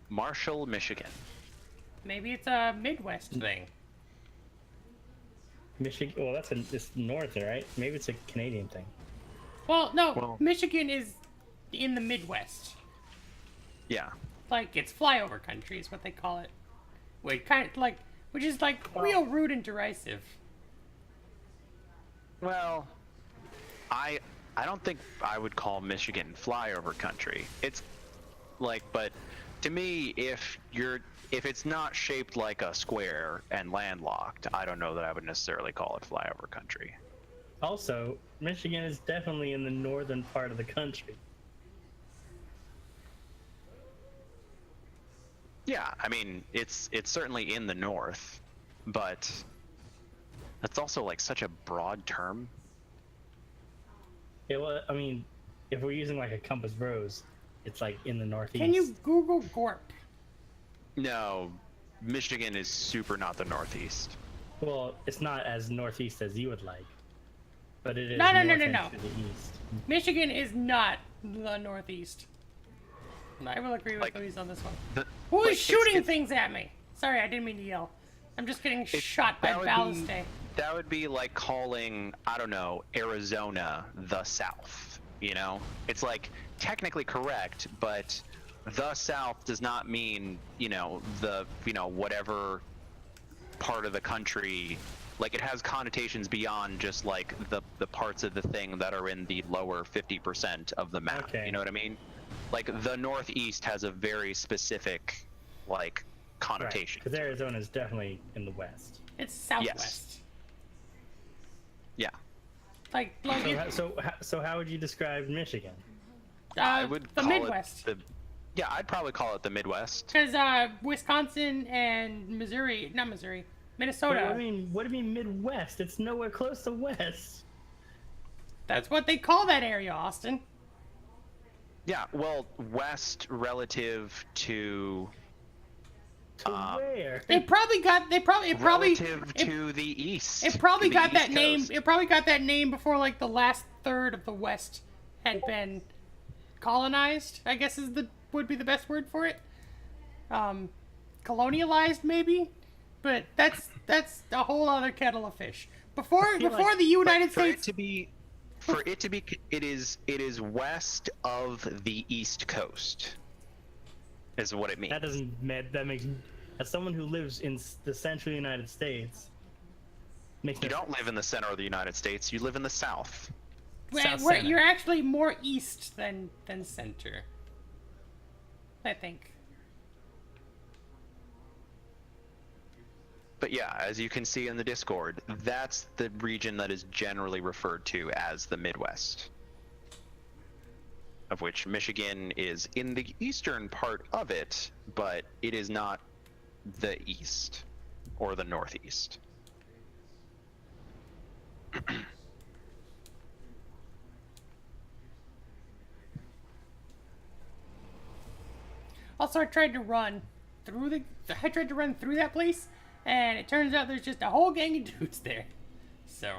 Marshall, Michigan. Maybe it's a Midwest thing. Michigan. Well, it's northern, right? Maybe it's a Canadian thing. Well, no, Michigan is in the Midwest. Yeah. Like, it's flyover country is what they call it. Wait, kind of like, which is like real rude and derisive. Well, I don't think I would call Michigan flyover country. It's like, but to me, if it's not shaped like a square and landlocked, I don't know that I would necessarily call it flyover country. Also, Michigan is definitely in the northern part of the country. Yeah, I mean, it's certainly in the north, but that's also like such a broad term. Yeah, well, I mean, if we're using like a compass rose, it's like in the northeast. Can you Google Gorp? No, Michigan is super not the northeast. Well, it's not as northeast as you would like, but it is No. north and to the east. Michigan is not the Northeast. I will agree with Like, Louise on this one. The, Who like, is shooting it's- things at me? Sorry, I didn't mean to yell. I'm just getting shot by that would ballast be- day. That would be like calling, I don't know, Arizona the South, you know? It's like technically correct, but the South does not mean, whatever part of the country. Like, it has connotations beyond just like the parts of the thing that are in the lower 50% of the map. Okay. You know what I mean? Like, the Northeast has a very specific, like, connotation. Because Arizona is definitely in the west. It's Southwest. Yeah. Like So how would you describe Michigan? I would the call Midwest. Yeah, I'd probably call it the Midwest. Because Wisconsin and Minnesota. What do you mean Midwest? It's nowhere close to west. That's what they call that area, Austin. Yeah, well, west relative to To where? It probably relative to the east. It probably to the got that East name. Coast. It probably got that name before like the last third of the West had been colonized. I guess would be the best word for it. Colonialized maybe, but that's a whole other kettle of fish. Before the United States. It is west of the East Coast. Is what it means. That makes as someone who lives in the central United States. You don't live in the center of the United States. You live in the South. South center. You're actually more east than center. I think. But yeah, as you can see in the Discord, that's the region that is generally referred to as the Midwest. Of which Michigan is in the eastern part of it, but it is not the east or the northeast. Also, I tried to run through that place, and it turns out there's just a whole gang of dudes there. So.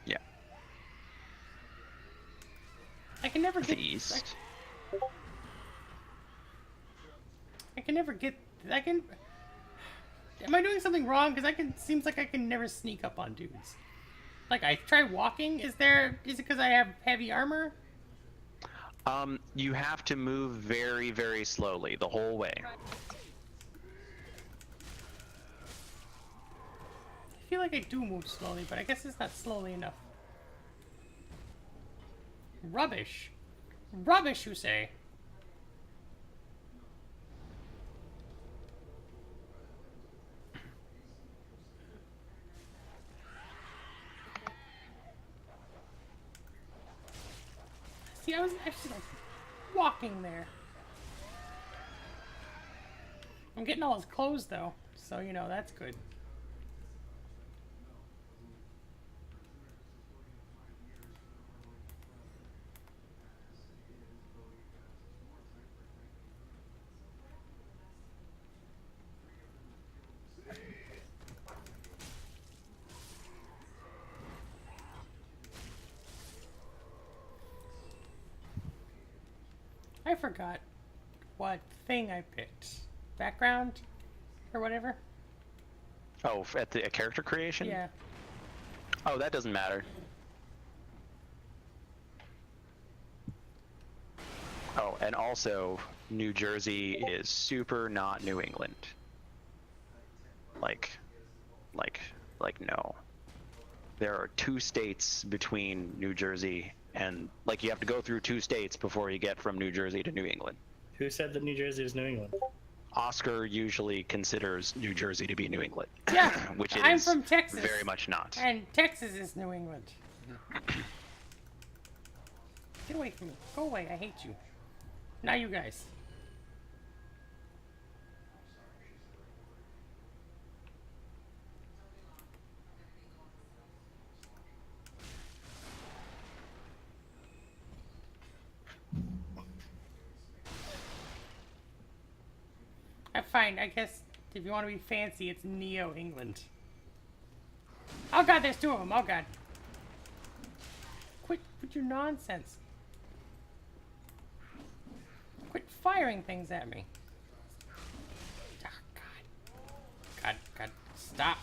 Yeah. I can never get The east. I can never get. Am I doing something wrong? Because seems like I can never sneak up on dudes. Like, I try walking. Is it because I have heavy armor? You have to move very, very slowly the whole way. I feel like I do move slowly, but I guess it's not slowly enough. Rubbish. Rubbish, you say? See, I was actually like walking there. I'm getting all his clothes though, so that's good. I forgot what thing I picked. Background? Or whatever? Oh, at the character creation? Yeah. Oh, that doesn't matter. Oh, and also, New Jersey is super not New England. Like, no. There are 2 states between New Jersey and, like, you have to go through 2 states before you get from New Jersey to New England. Who said that New Jersey was New England? Oscar usually considers New Jersey to be New England. Yeah, which it I'm is from Texas. very much not. And Texas is New England. Get away from me. Go away. I hate you. Now you guys. Fine, I guess if you want to be fancy, it's Neo England. Oh god, there's 2 of them. Oh god. Quit your nonsense. Quit firing things at me. Oh god. God, stop.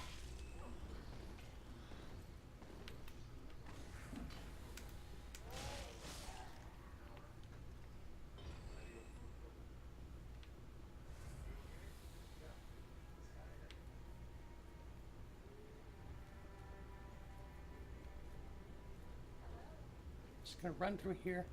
Just gonna run through here.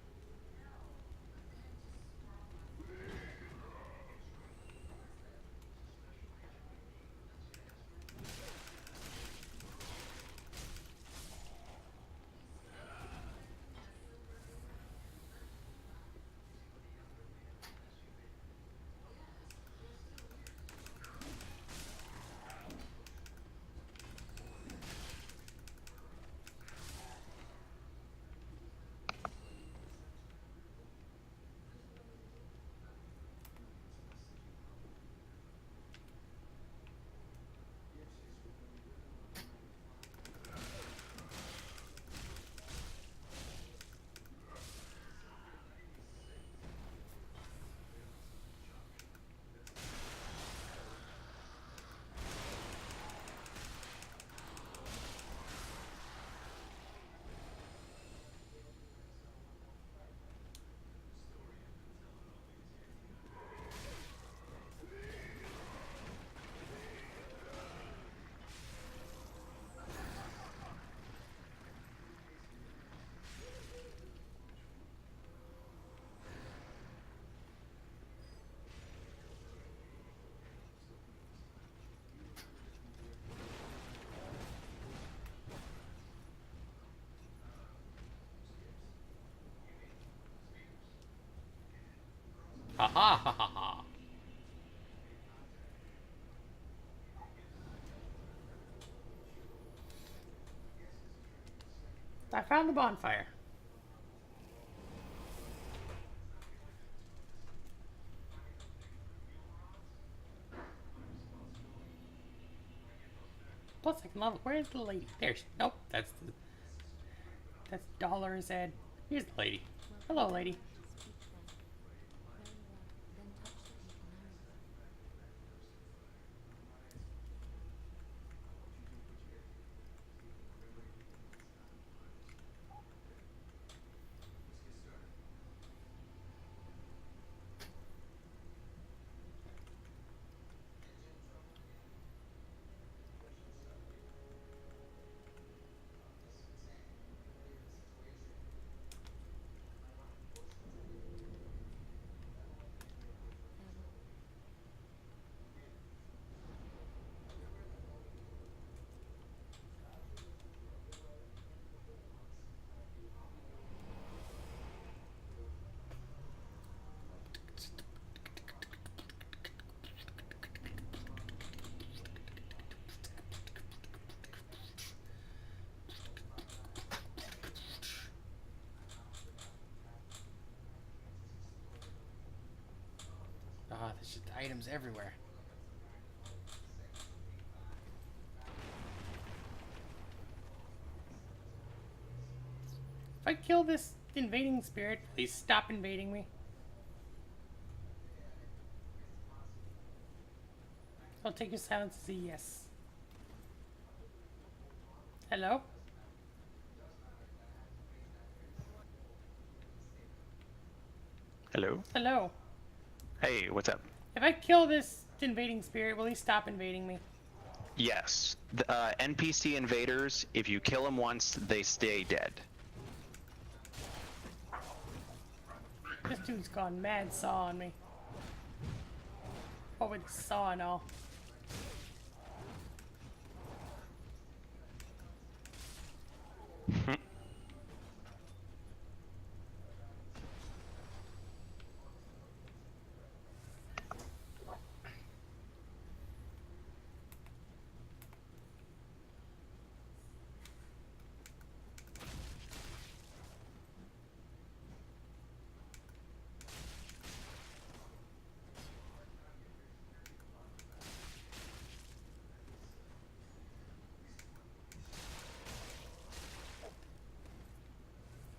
Ha ha ha ha ha. I found the bonfire. Plus, I can level. Where's the lady? There. Nope. That's Dollar Zed. Here's the lady. Hello, lady. Ah, there's just items everywhere. If I kill this invading spirit, please stop invading me. I'll take your silence as a yes. Hello? Hello? Hello. Hey, what's up? If I kill this invading spirit, will he stop invading me? Yes. NPC invaders, if you kill them once, they stay dead. This dude's gone mad saw on me. What with the saw and all.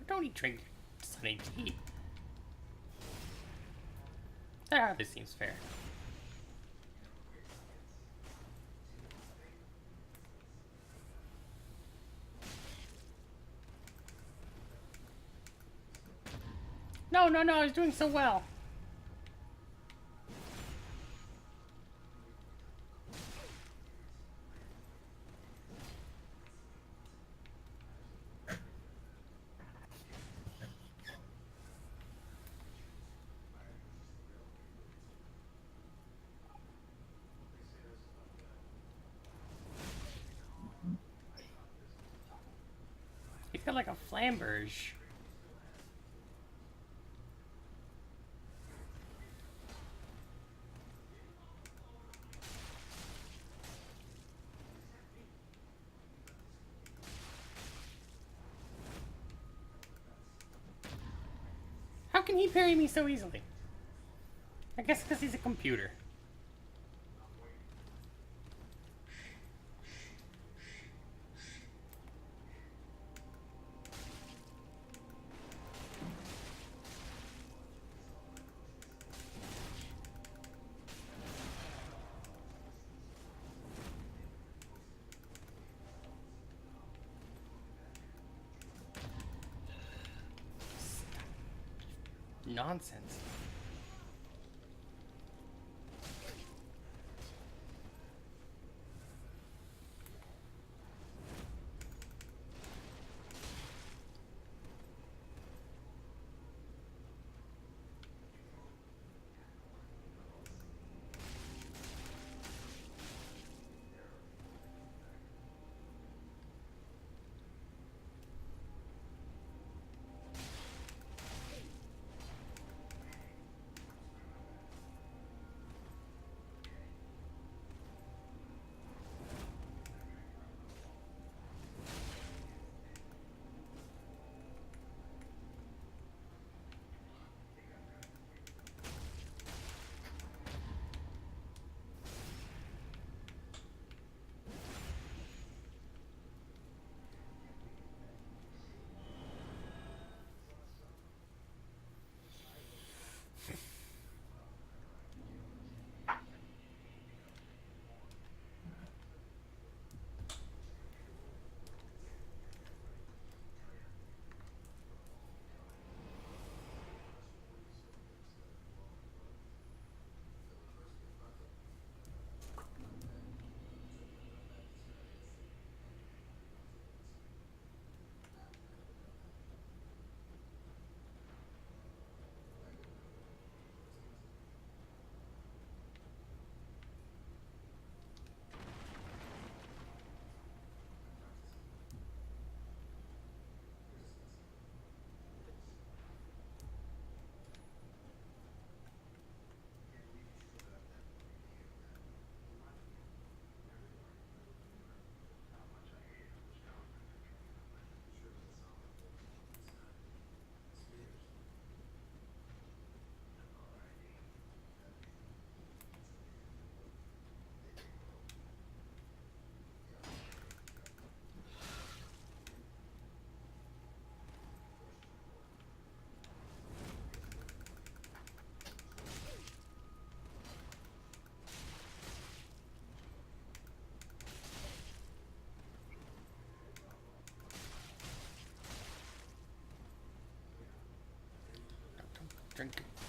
Don't he drink Sunny tea? Ah, this seems fair. No, no, no, I was doing so well. He's got like a flamberge. How can he parry me so easily? I guess because he's a computer. Nonsense.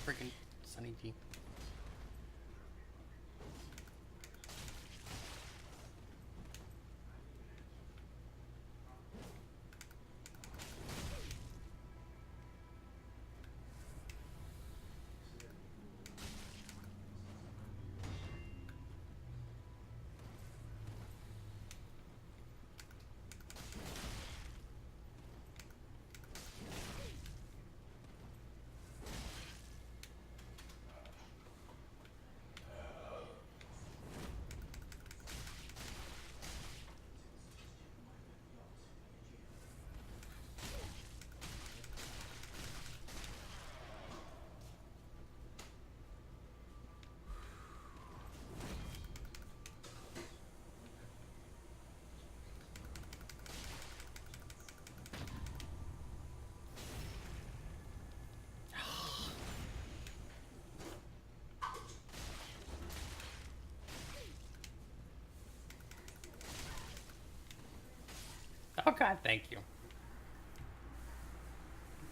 Freaking Sunny G. Oh god, thank you.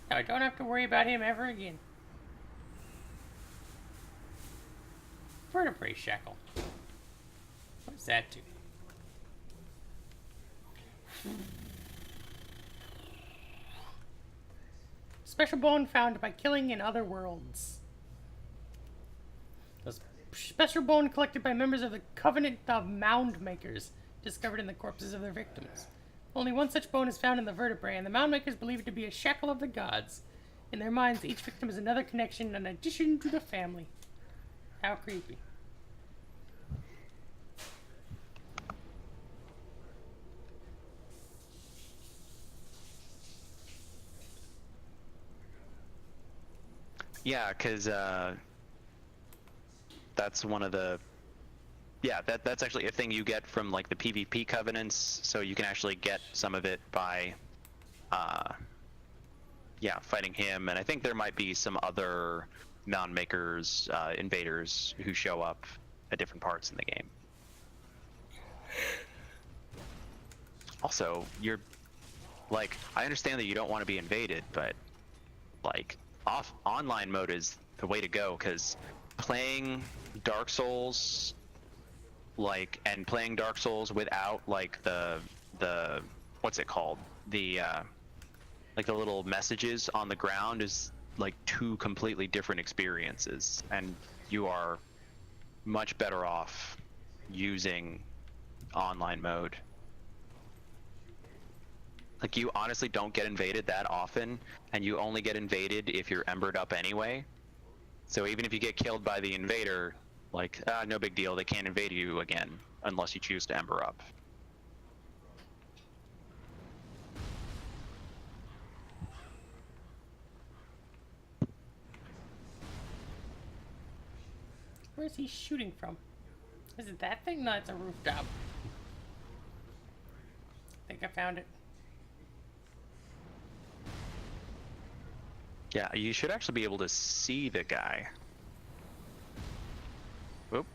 Now I don't have to worry about him ever again. Vertebrae shackle. What does that do? Special bone found by killing in other worlds. A special bone collected by members of the Covenant of Mound Makers, discovered in the corpses of their victims. Only one such bone is found in the vertebrae, and the Mound Makers believe it to be a shackle of the gods. In their minds, each victim is another connection, an addition to the family. How creepy. Yeah, because that's one of the... Yeah, that's actually a thing you get from like the PvP covenants, so you can actually get some of it by yeah, fighting him, and I think there might be some other mound makers, invaders who show up at different parts in the game. Also, you're like, I understand that you don't want to be invaded, but like online mode is the way to go, because playing Dark Souls and playing Dark Souls without like the what's it called, the like the little messages on the ground is like two completely different experiences, and you are much better off using online mode. Like, you honestly don't get invaded that often, and you only get invaded if you're embered up anyway. So even if you get killed by the invader, like, no big deal, they can't invade you again unless you choose to ember up. Where's he shooting from? Is it that thing? No, it's a rooftop. I think I found it. Yeah, you should actually be able to see the guy. Whoop.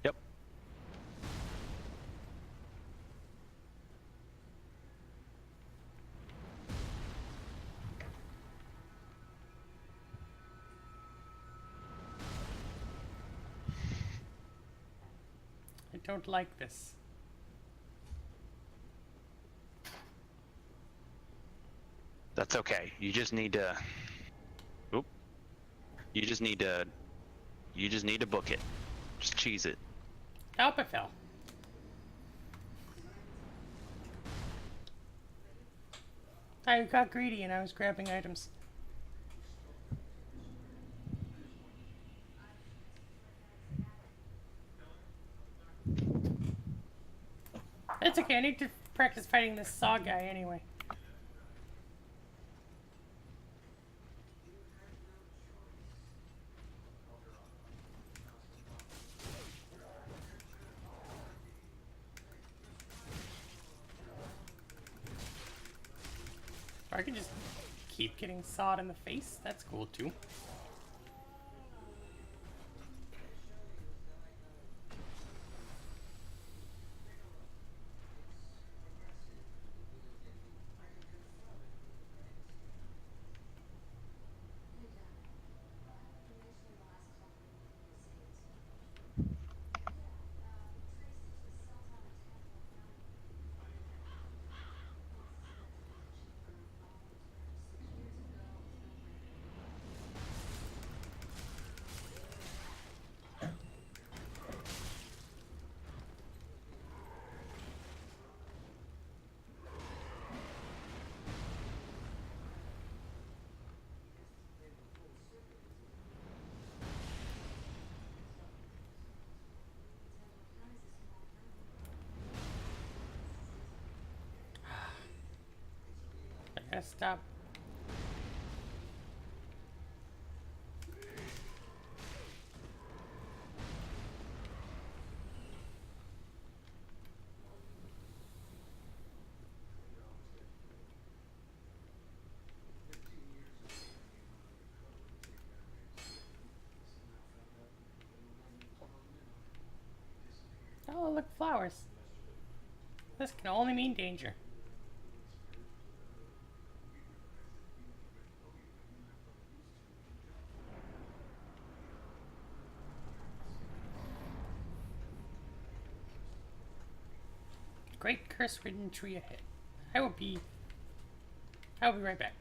Yep. I don't like this. That's okay. You just need to... Oop. You just need to book it. Just cheese it. Help, I fell. I got greedy and I was grabbing items. It's okay, I need to practice fighting this saw guy anyway. Or I could just keep getting sawed in the face. That's cool too. stop. Oh, look, flowers. This can only mean danger. Great curse-ridden tree ahead. I will be right back.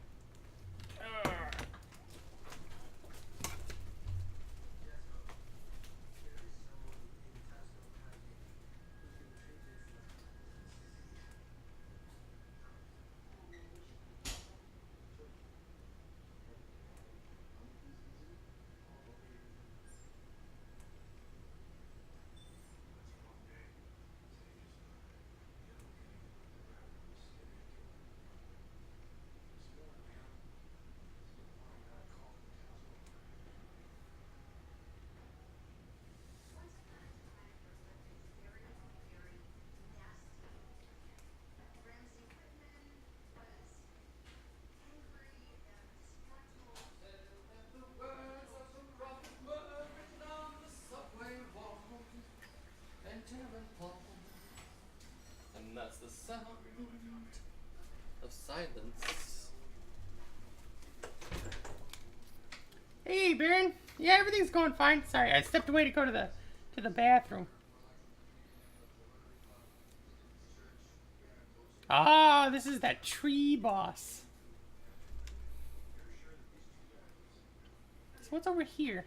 And that's the sound of silence. Hey, Baron. Yeah, everything's going fine. Sorry, I stepped away to go to the bathroom. Ah, this is that tree boss. So what's over here?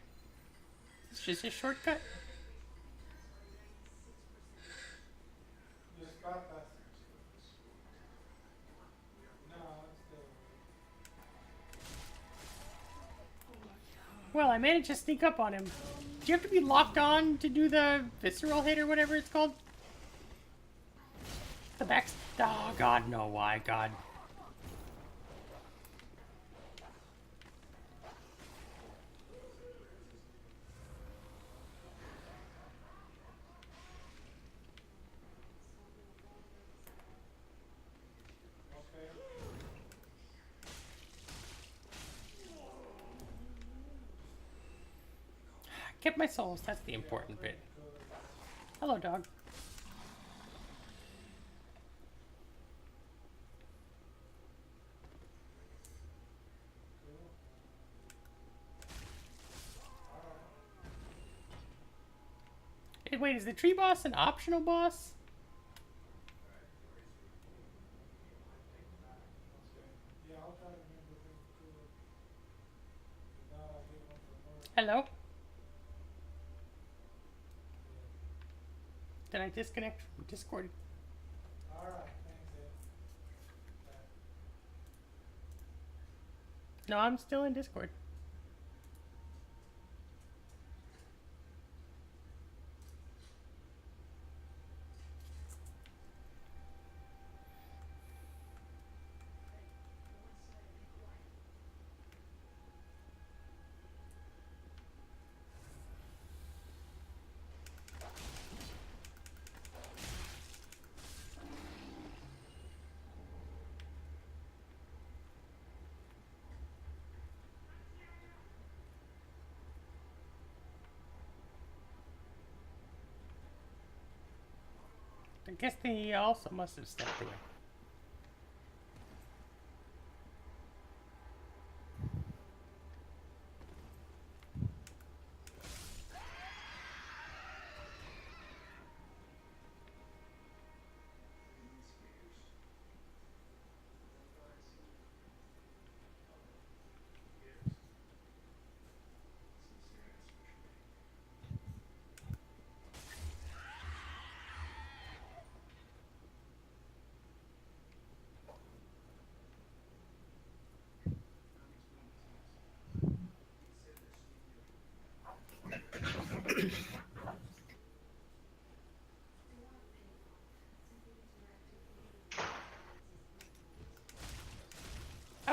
Is this just a shortcut? Well, I managed to sneak up on him. Do you have to be locked on to do the visceral hit or whatever it's called? The back... Oh, God, no. Why, God. Kept my souls. That's the important bit. Hello, dog. Wait, is the tree boss an optional boss? Hello? Did I disconnect from Discord? No, I'm still in Discord. I guess they also must have stepped away.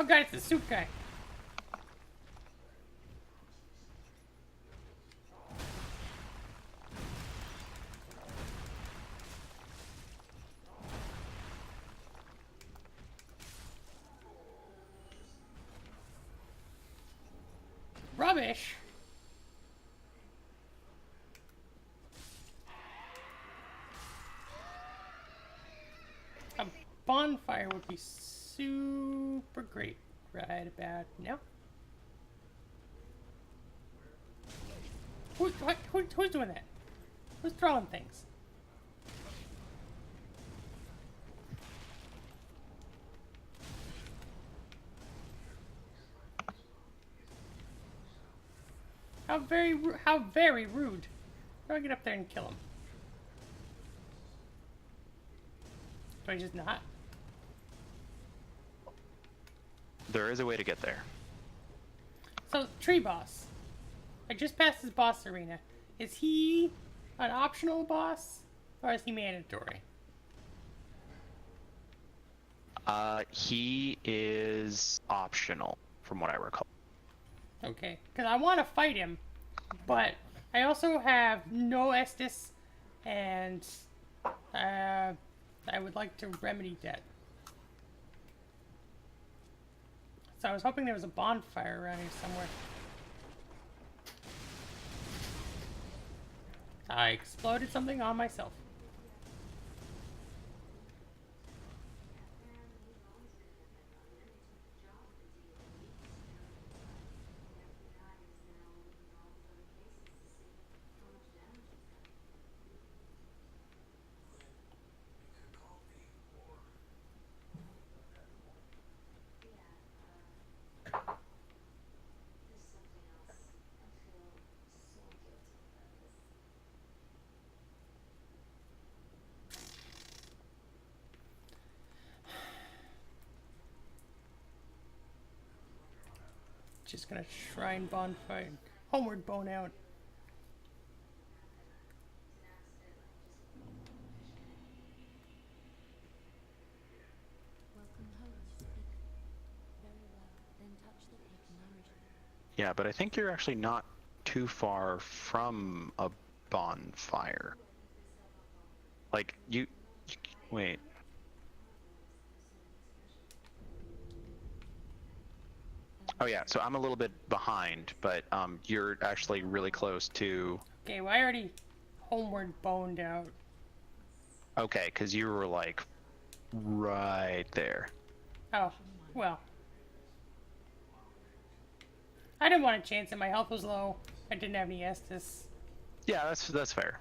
Oh god, it's the suit guy. Rubbish. A bonfire would be super great right about now. Who's doing that? Who's throwing things? How very rude. How do I get up there and kill him? Do I just not? There is a way to get there. So, tree boss. I just passed his boss arena. Is he an optional boss? Or is he mandatory? He is optional, from what I recall. Okay. Because I want to fight him, but I also have no Estus, and I would like to remedy that. So I was hoping there was a bonfire around here somewhere. I exploded something on myself. Just gonna shrine bonfire. Homeward bone out. Yeah, but I think you're actually not too far from a bonfire. Like, wait. Oh yeah, so I'm a little bit behind, but you're actually really close to... Okay, well I already homeward boned out. Okay, because you were like right there. Oh, well. I didn't want a chance and my health was low. I didn't have any Estus. Yeah, that's fair.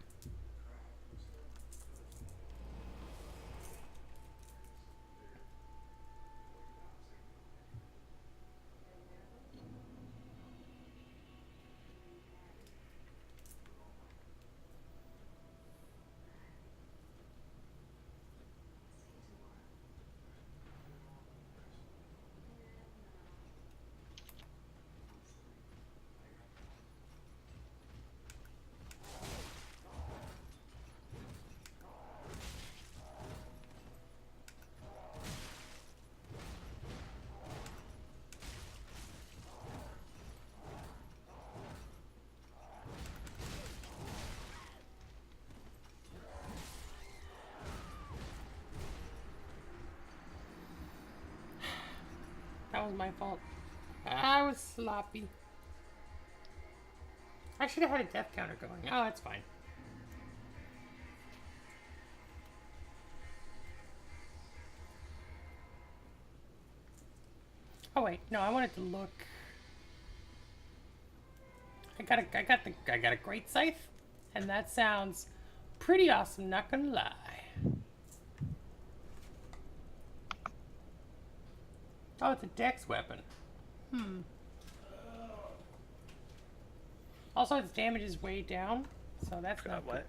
That was my fault. I was sloppy. I should have had a death counter going. Oh, that's fine. Oh wait, no, I wanted to look. I got a great scythe, and that sounds pretty awesome. Not gonna lie. Oh, it's a dex weapon. Also, its damage is way down, so that's not What?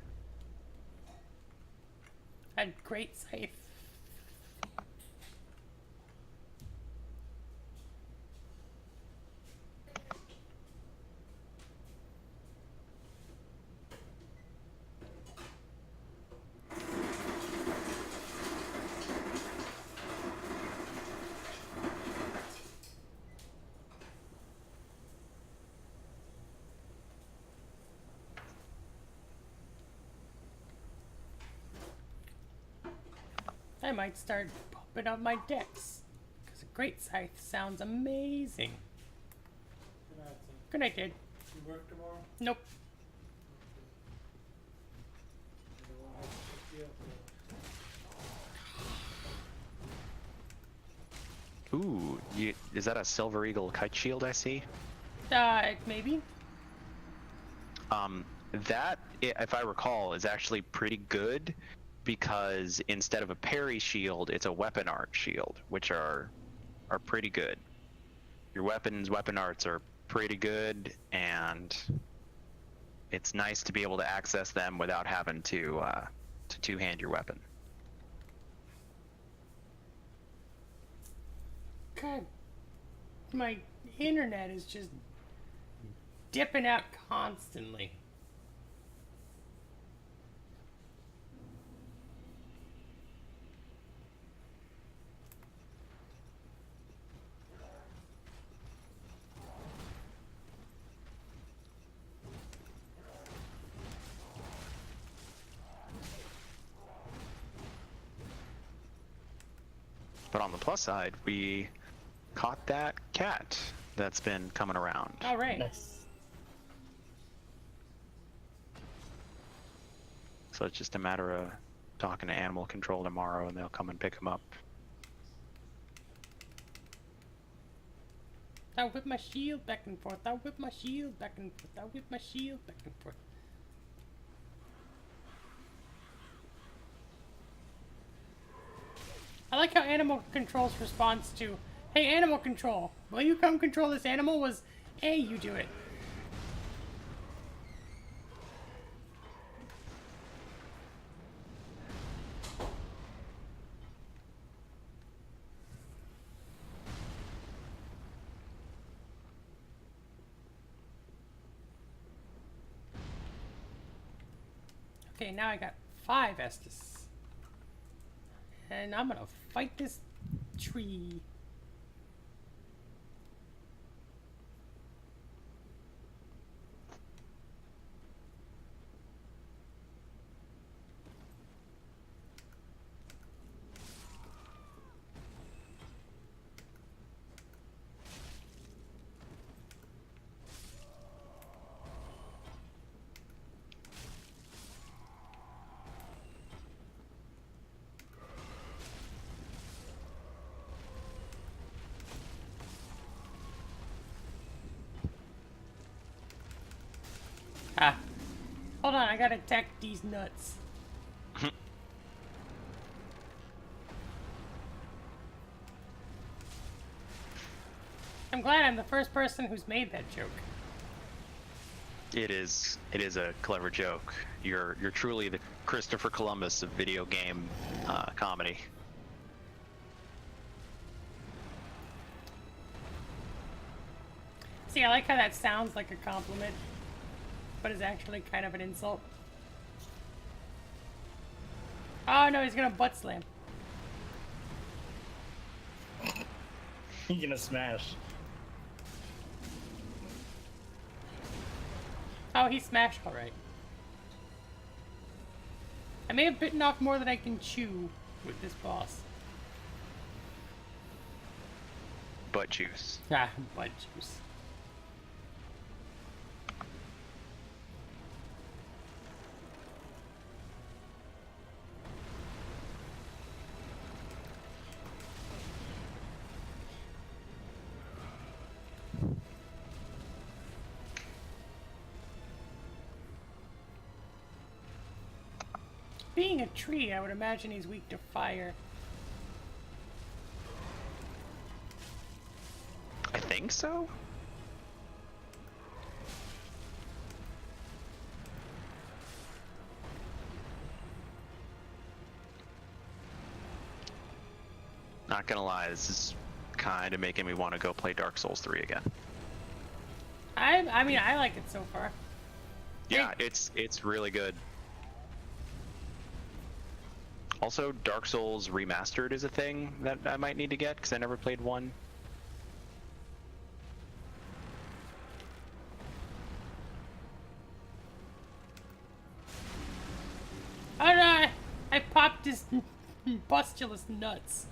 good. A great scythe. I might start pumping up my decks. Because a great scythe sounds amazing. Good night, Dad. You work tomorrow? Nope. I don't want to pick you up. Ooh, is that a Silver Eagle kite shield I see? Maybe. That, if I recall, is actually pretty good because instead of a parry shield, it's a weapon art shield, which are pretty good. Your weapon arts are pretty good, and it's nice to be able to access them without having to two-hand your weapon. God, my internet is just dipping out constantly. But on the plus side, we caught that cat that's been coming around. All right. Nice. So it's just a matter of talking to animal control tomorrow, and they'll come and pick him up. I whip my shield back and forth. I whip my shield back and forth. I whip my shield back and forth. I like how Animal Control's response to, "Hey, Animal Control, will you come control this animal?" was, "Hey, you do it." Okay, now I got 5 Estus. And I'm gonna fight this tree. Ah. Hold on, I gotta attack these nuts. I'm glad I'm the first person who's made that joke. It is a clever joke. You're truly the Christopher Columbus of video game comedy. See, I like how that sounds like a compliment, but is actually kind of an insult. Oh no, he's gonna butt slam. You're gonna smash. Oh, he smashed alright. I may have bitten off more than I can chew with this boss. Butt juice. Ah, butt juice. Being a tree, I would imagine he's weak to fire. I think so. Not gonna lie, this is kind of making me want to go play Dark Souls 3 again. I mean, I like it so far. Yeah, it's really good. Also, Dark Souls Remastered is a thing that I might need to get because I never played one. Oh no! I popped his Bustulous nuts.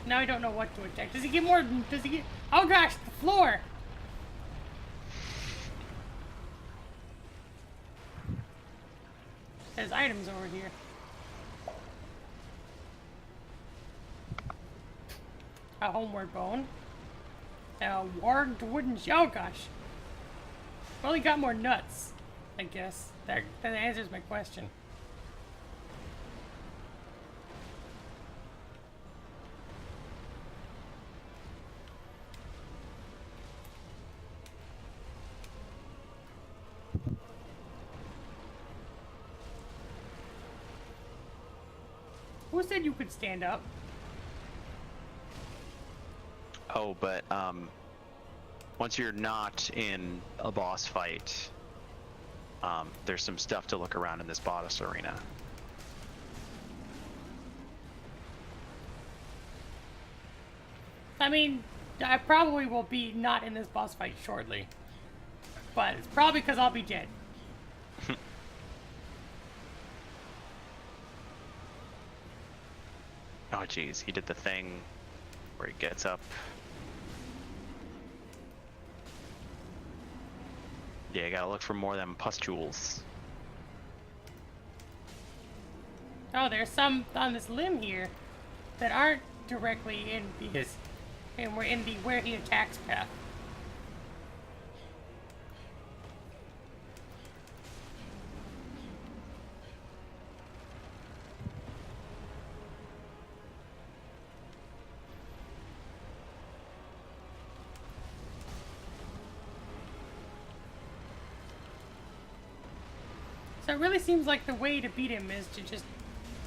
Now I don't know what to attack. Does he get more? Does he get? Oh gosh, the floor. There's items over here. A homeward bone. A warged wooden shell. Oh gosh. Well, he got more nuts. I guess that answers my question. Who said you could stand up? Oh, but once you're not in a boss fight, there's some stuff to look around in this boss arena. I mean, I probably will be not in this boss fight shortly. But it's probably because I'll be dead. Oh jeez, he did the thing where he gets up. Yeah, you gotta look for more of them pustules. Oh, there's some on this limb here that aren't directly in his, and we're in the where he attacks path. So it really seems like the way to beat him is to just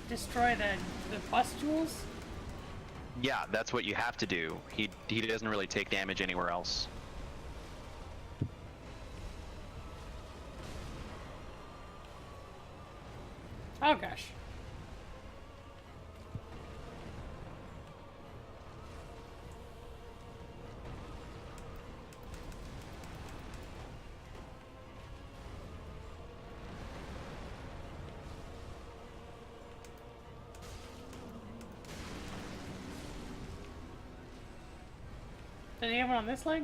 destroy the pustules. Yeah, that's what you have to do. He doesn't really take damage anywhere else. Oh gosh. Does he have one on this leg?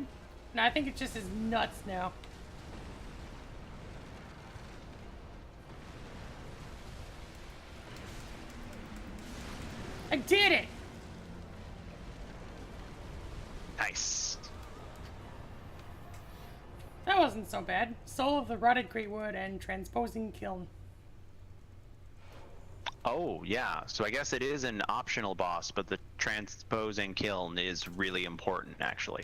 No, I think it's just his nuts now. I did it! Nice. That wasn't so bad. Soul of the Rotted Greatwood and Transposing Kiln. Oh, yeah. So I guess it is an optional boss, but the transposing kiln is really important, actually.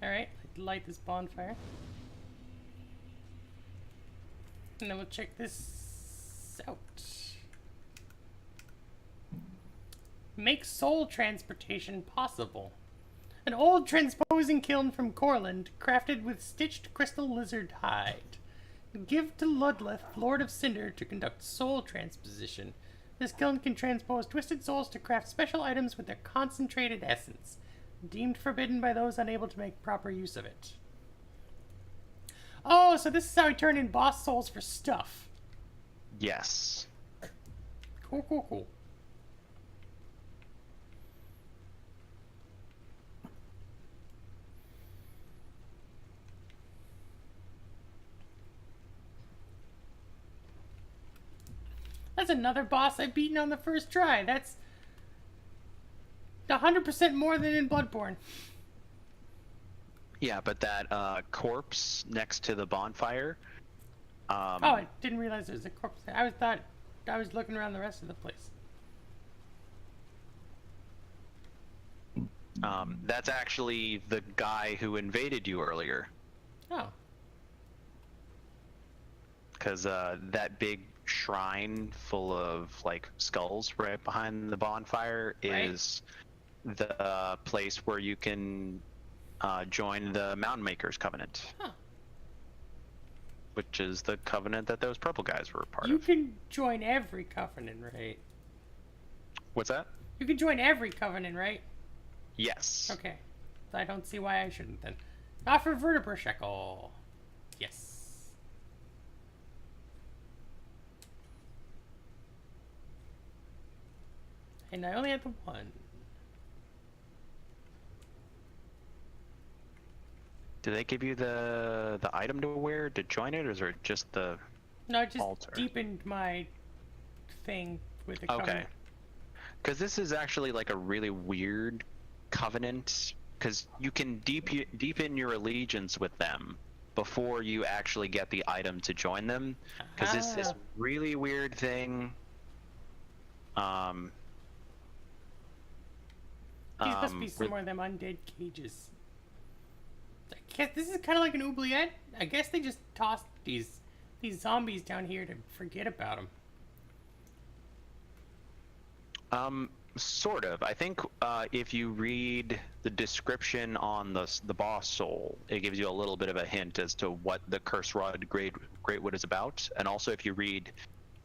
Alright, light this bonfire. And then we'll check this out. Make soul transportation possible. An old transposing kiln from Corland, crafted with stitched crystal lizard hide. Give to Ludleth, Lord of Cinder, to conduct soul transposition. This kiln can transpose twisted souls to craft special items with their concentrated essence, deemed forbidden by those unable to make proper use of it. Oh, so this is how we turn in boss souls for stuff. Yes. Cool, cool, cool. That's another boss I've beaten on the first try. That's 100% more than in Bloodborne. Yeah, but that corpse next to the bonfire. Oh, I didn't realize there was a corpse there. I was looking around the rest of the place. That's actually the guy who invaded you earlier. Oh. Because that big shrine full of like skulls right behind the bonfire is the place where you can join the Mountain Makers Covenant. Huh. Which is the covenant that those purple guys were a part You of. can join every covenant, right? What's that? You can join every covenant, right? Yes. Okay. I don't see why I shouldn't then. Offer vertebra shekel. Yes. And I only have the one. Do they give you the item to wear to join it, or is it just the No, I just altar? deepened my thing with the Okay. covenant. Because this is actually like a really weird covenant, because you can deepen your allegiance with them before you actually get the item to join them. Because it's this really weird thing. These must be some more of them undead cages. I guess this is kind of like an oubliette. I guess they just tossed these zombies down here to forget about them. Sort of. I think if you read the description on the boss soul, it gives you a little bit of a hint as to what the Curse Rod Greatwood is about. And also, if you read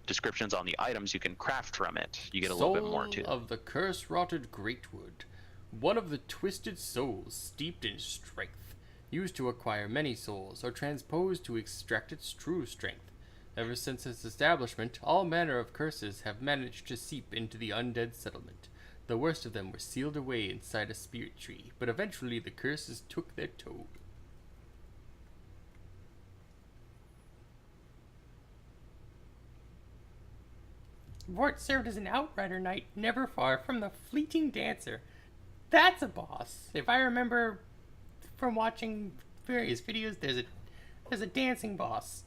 descriptions on the items you can craft from it, you get a little bit more too. Soul of the curse-rotted Greatwood, one of the twisted souls steeped in strength, used to acquire many souls or transposed to extract its true strength. Ever since its establishment, all manner of curses have managed to seep into the undead settlement. The worst of them were sealed away inside a spirit tree, but eventually the curses took their toll. Vort served as an outrider knight, never far from the fleeting dancer. That's a boss. If I remember from watching various videos, there's a dancing boss.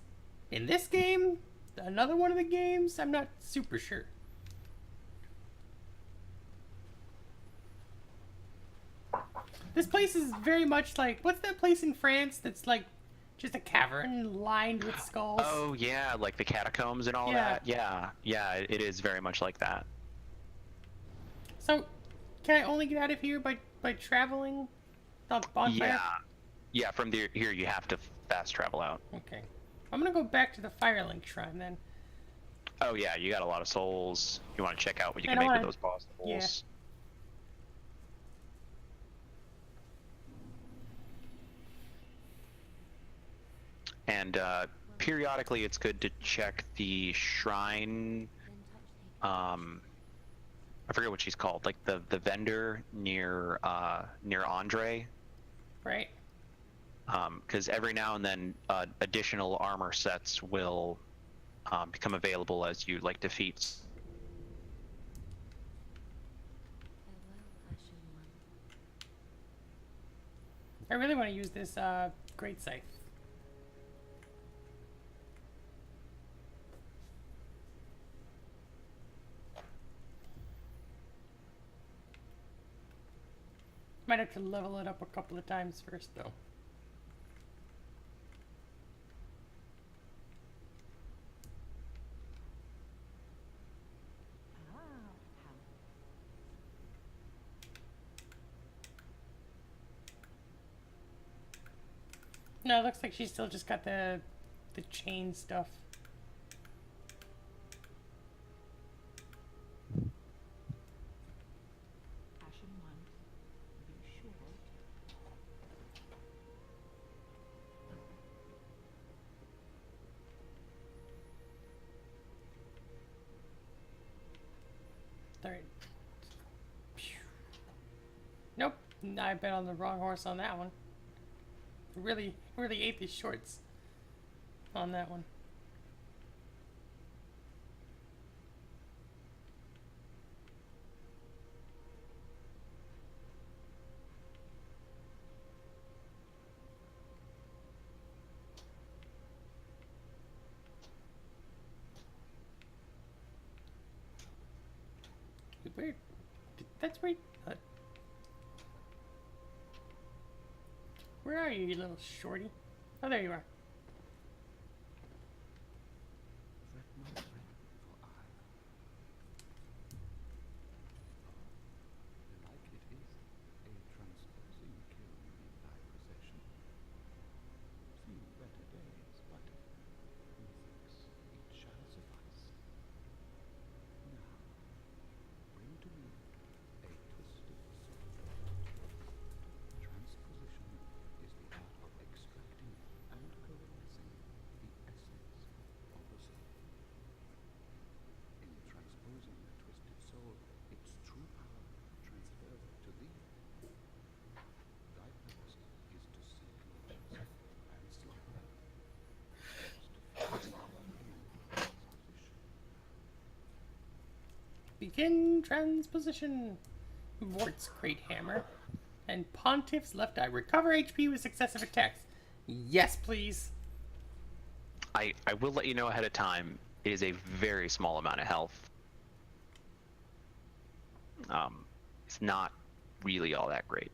In this game, another one of the games, I'm not super sure. This place is very much like, what's that place in France that's like just a cavern lined with skulls? Oh yeah, like the catacombs and all Yeah. that. Yeah, it is very much like that. So, can I only get out of here by traveling? Not the bonfire? Yeah. From here you have to fast travel out. Okay. I'm gonna go back to the Firelink Shrine then. Oh yeah, you got a lot of souls. You want to check out what you I can make wanna- with those boss souls. And periodically, it's good to check the shrine. I forget what she's called, like the vendor near Andre. Right. Because every now and then, additional armor sets will become available as you like defeat. I really want to use this Great Scythe. Might have to level it up a couple of times first, though. No, it looks like she's still just got the chain stuff. Alright. Nope. I bet on the wrong horse on that one. Really ate the shorts on that one. Weird. That's weird. Where are you, you little shorty? Oh, there you are. Like it is a transposing kiln in thy possession. Few better days, but methinks it shall suffice. Now, bring to me a twisted soul. Transposition is the art of extracting and Begin transposition. Vort's Great Hammer. And Pontiff's Left Eye. Recover HP with successive attacks. Yes, please. I will let you know ahead of time. It is a very small amount of health. It's not really all that great.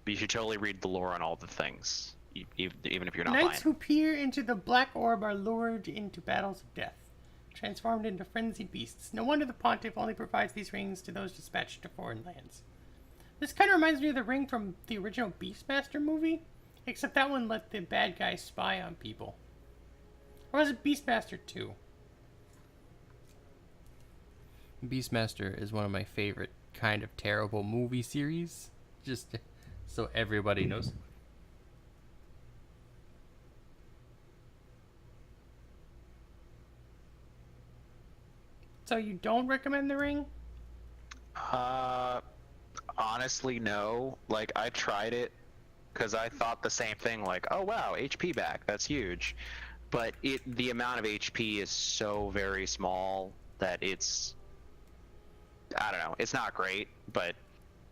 But you should totally read the lore on all the things, even if you're not Knights buying. who peer into the black orb are lured into battles of death, transformed into frenzied beasts. No wonder the Pontiff only provides these rings to those dispatched to foreign lands. This kind of reminds me of the ring from the original Beastmaster movie, except that one let the bad guy spy on people. Or was it Beastmaster 2? Beastmaster is one of my favorite kind of terrible movie series, just so everybody knows. So you don't recommend the ring? Honestly, no. Like, I tried it because I thought the same thing. Like, oh wow, HP back. That's huge. But the amount of HP is so very small that it's, I don't know. It's not great. But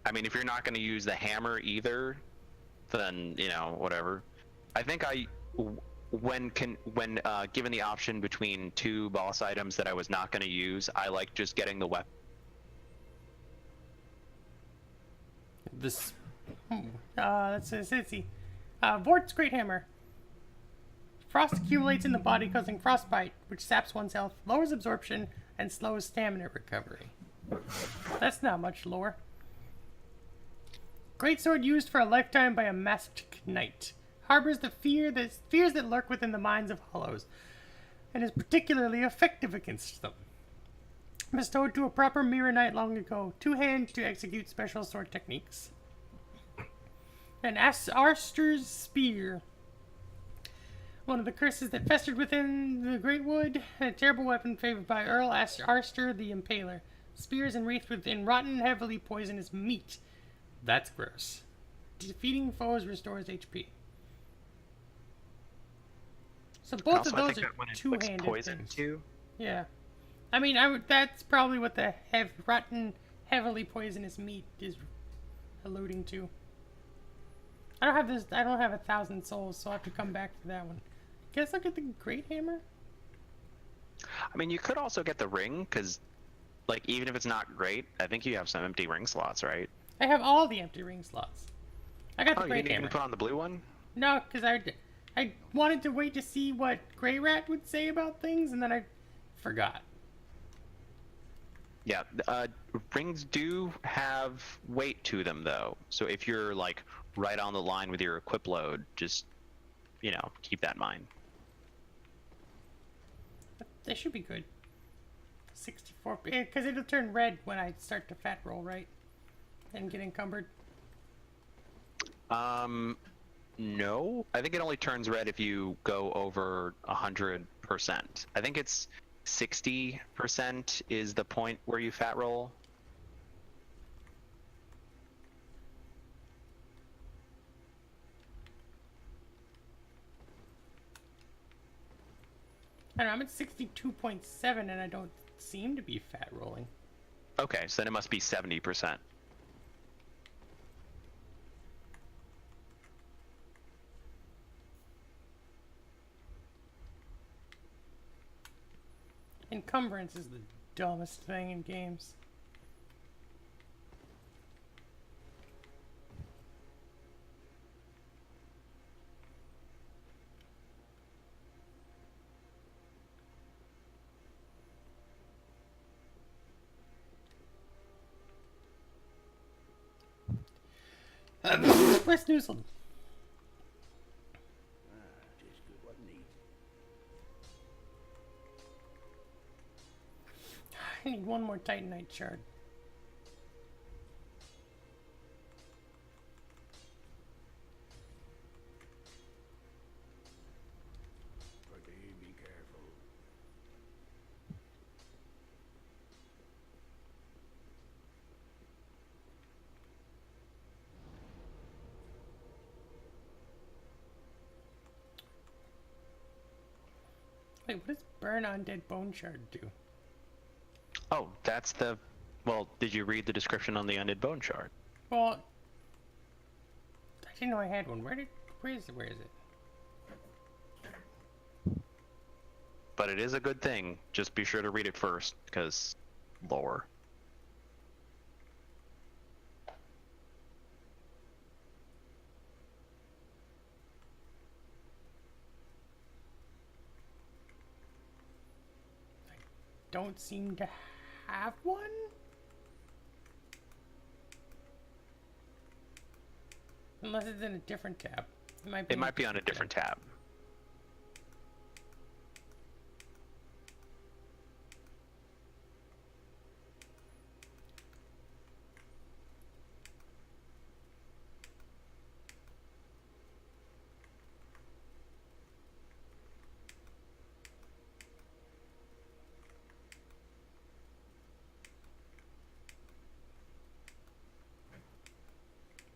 I mean, if you're not going to use the hammer either, then whatever. I think when given the option between two boss items that I was not going to use, I like just getting the weapon. This. Let's see. Vort's Great Hammer. Frost accumulates in the body, causing frostbite, which saps one's health, lowers absorption, and slows stamina recovery. That's not much lore. Greatsword used for a lifetime by a masked knight. Harbors the fears that lurk within the minds of hollows, and is particularly effective against them. Bestowed to a proper mirror knight long ago, two hands to execute special sword techniques. An Arster's Spear. One of the curses that festered within the Great Wood, a terrible weapon favored by Earl Arster the Impaler. Spears enwreathed within rotten, heavily poisonous meat. That's gross. Defeating foes restores HP. So both of those are two-handed poison things. too. Yeah. I mean, that's probably what the rotten, heavily poisonous meat is alluding to. I don't have 1,000 souls, so I have to come back to that one. Guess look at the Great Hammer. I mean, you could also get the ring, because, like, even if it's not great, I think you have some empty ring slots, right? I have all the empty ring slots. I got the Oh, you Great didn't Hammer. even put on the blue one? No, because I wanted to wait to see what Grey Rat would say about things, and then I forgot. Yeah, rings do have weight to them, though. So if you're, like, right on the line with your equip load, just, keep that in mind. They should be good. 64, because it'll turn red when I start to fat roll, right? And get encumbered. No. I think it only turns red if you go over 100%. I think it's 60% is the point where you fat roll. I don't know, I'm at 62.7 and I don't seem to be fat rolling. Okay, so then it must be 70%. Encumbrance is the dumbest thing in games. West Newsland. I need one more Titanite shard. Be careful. Wait, what does burn undead bone shard do? Oh, that's the. Well, did you read the description on the Undead Bone Shard? Well, I didn't know I had one. Where is it? But it is a good thing. Just be sure to read it first, because lore. Don't seem to have one? Unless it's in a different tab. It might be on a different tab.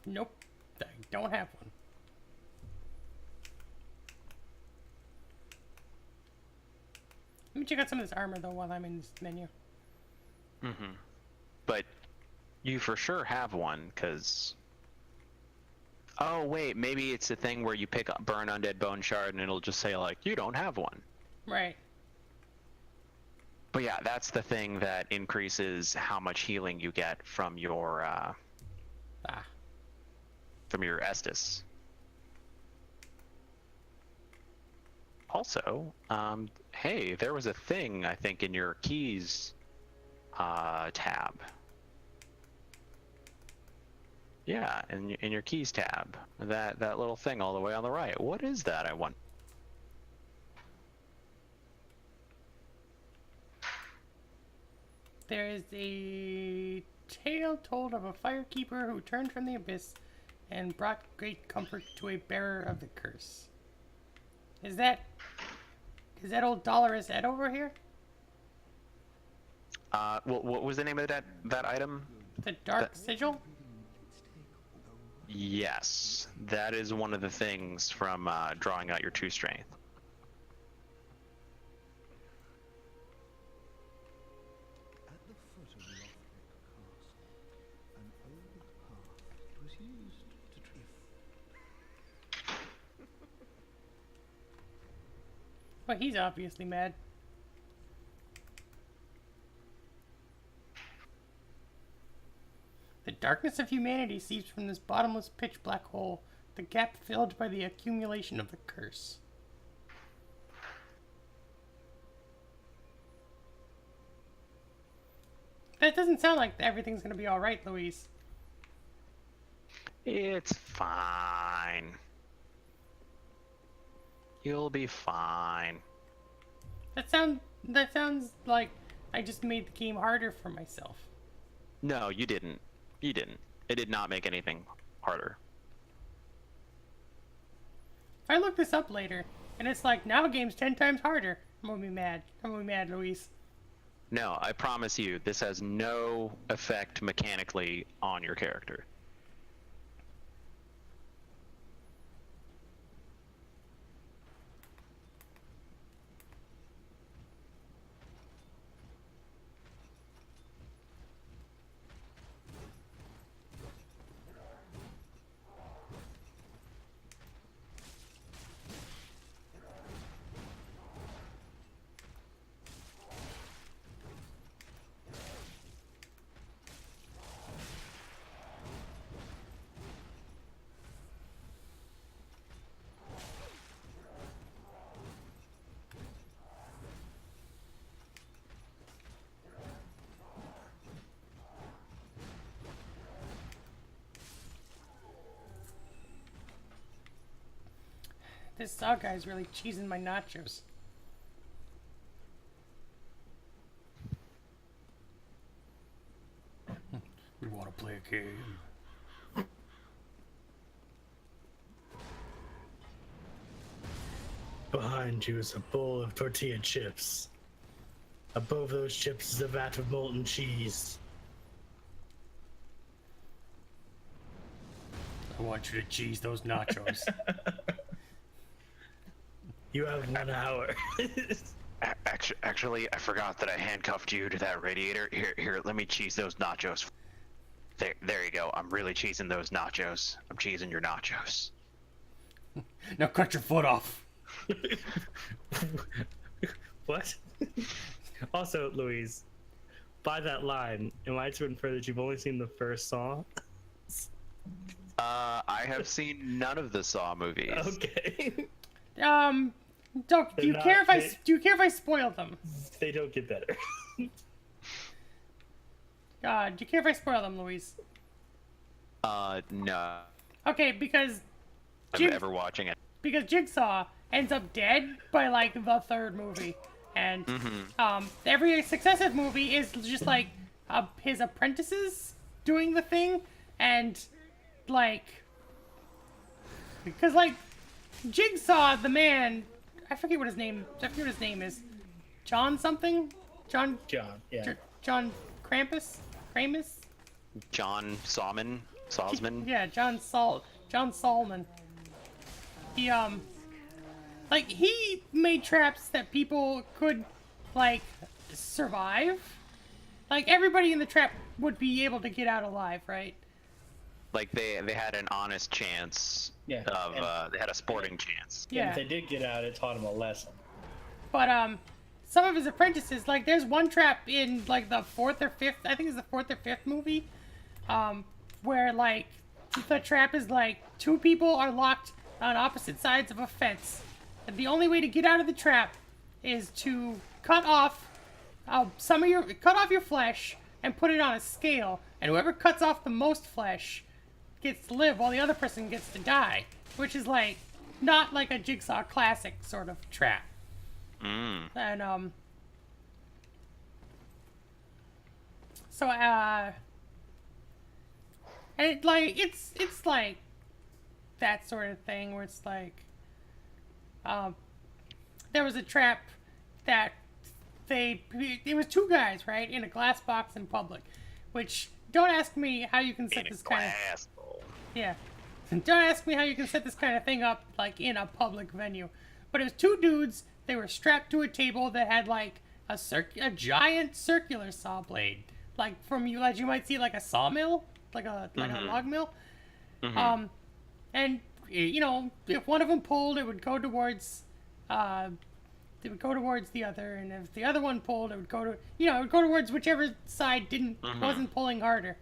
Nope. I don't have one. Let me check out some of this armor though while I'm in this menu. Mm-hmm. But you for sure have one, because... Oh, wait, maybe it's a thing where you pick up Burn Undead Bone Shard and it'll just say, like, you don't have one. Right. But yeah, that's the thing that increases how much healing you get from your, from your Estus. Also, hey, there was a thing, I think, in your keys tab. Yeah, in your keys tab. That little thing all the way on the right. What is that, I want? There is a tale told of a firekeeper who turned from the abyss and brought great comfort to a bearer of the curse. Is that old Dolorous Ed over here? What was the name of that item? The Dark Sigil? Yes, that is one of the things from drawing out your 2 strength. At the foot of Lothric Castle, an old path was used to Well, he's obviously mad. The darkness of humanity seeps from this bottomless pitch black hole, the gap filled by the accumulation of the curse. That doesn't sound like everything's gonna be alright, Louise. It's fine. You'll be fine. That sounds like I just made the game harder for myself. No, you didn't. You didn't. It did not make anything harder. If I look this up later, and it's like, now the game's 10 times harder, I'm gonna be mad. I'm gonna be mad, Louise. No, I promise you, this has no effect mechanically on your character. This saw guy's really cheesing my nachos. We want to play a game. Behind you is a bowl of tortilla chips. Above those chips is a vat of molten cheese. I want you to cheese those nachos. You have 1 hour. Actually, I forgot that I handcuffed you to that radiator. Here, let me cheese those nachos. There you go. I'm really cheesing those nachos. I'm cheesing your nachos. Now cut your foot off. What? Also, Louise, by that line, am I to infer that you've only seen the first Saw? I have seen none of the Saw movies. Okay. Doc, do you They're care not- if do you care if I spoil them? They don't get better. Do you care if I spoil them, Louise? No. Okay, because I'm Jig- ever watching it. because Jigsaw ends up dead by like the third movie, and every successive movie is just like his apprentices doing the thing, and like because like Jigsaw the man, I forget what his name is, John something, John Yeah. John Krampus. John Salzman. Yeah, John Solman. He like he made traps that people could like survive. Like everybody in the trap would be able to get out alive, right? Like they had an honest chance Yeah, of they had a sporting chance. And Yeah. if they did get out, it taught them a lesson. But some of his apprentices, like there's one trap in like the fourth or fifth movie, where like the trap is like two people are locked on opposite sides of a fence, and the only way to get out of the trap is to cut off your flesh and put it on a scale, and whoever cuts off the most flesh gets to live while the other person gets to die, which is like not like a Jigsaw classic sort of trap. And so and it like it's like that sort of thing where it's like there was a trap that it was two guys, right, in a glass box in public, which don't ask me how you can set this kind of yeah. Don't ask me how you can set this kind of thing up, like, in a public venue. But it was two dudes, they were strapped to a table that had, like, a giant circular saw blade. Like, as you might see, like a sawmill, like a log mill. And, you know, if one of them pulled, it would go towards, the other, and if the other one pulled, it would go towards whichever side wasn't pulling harder.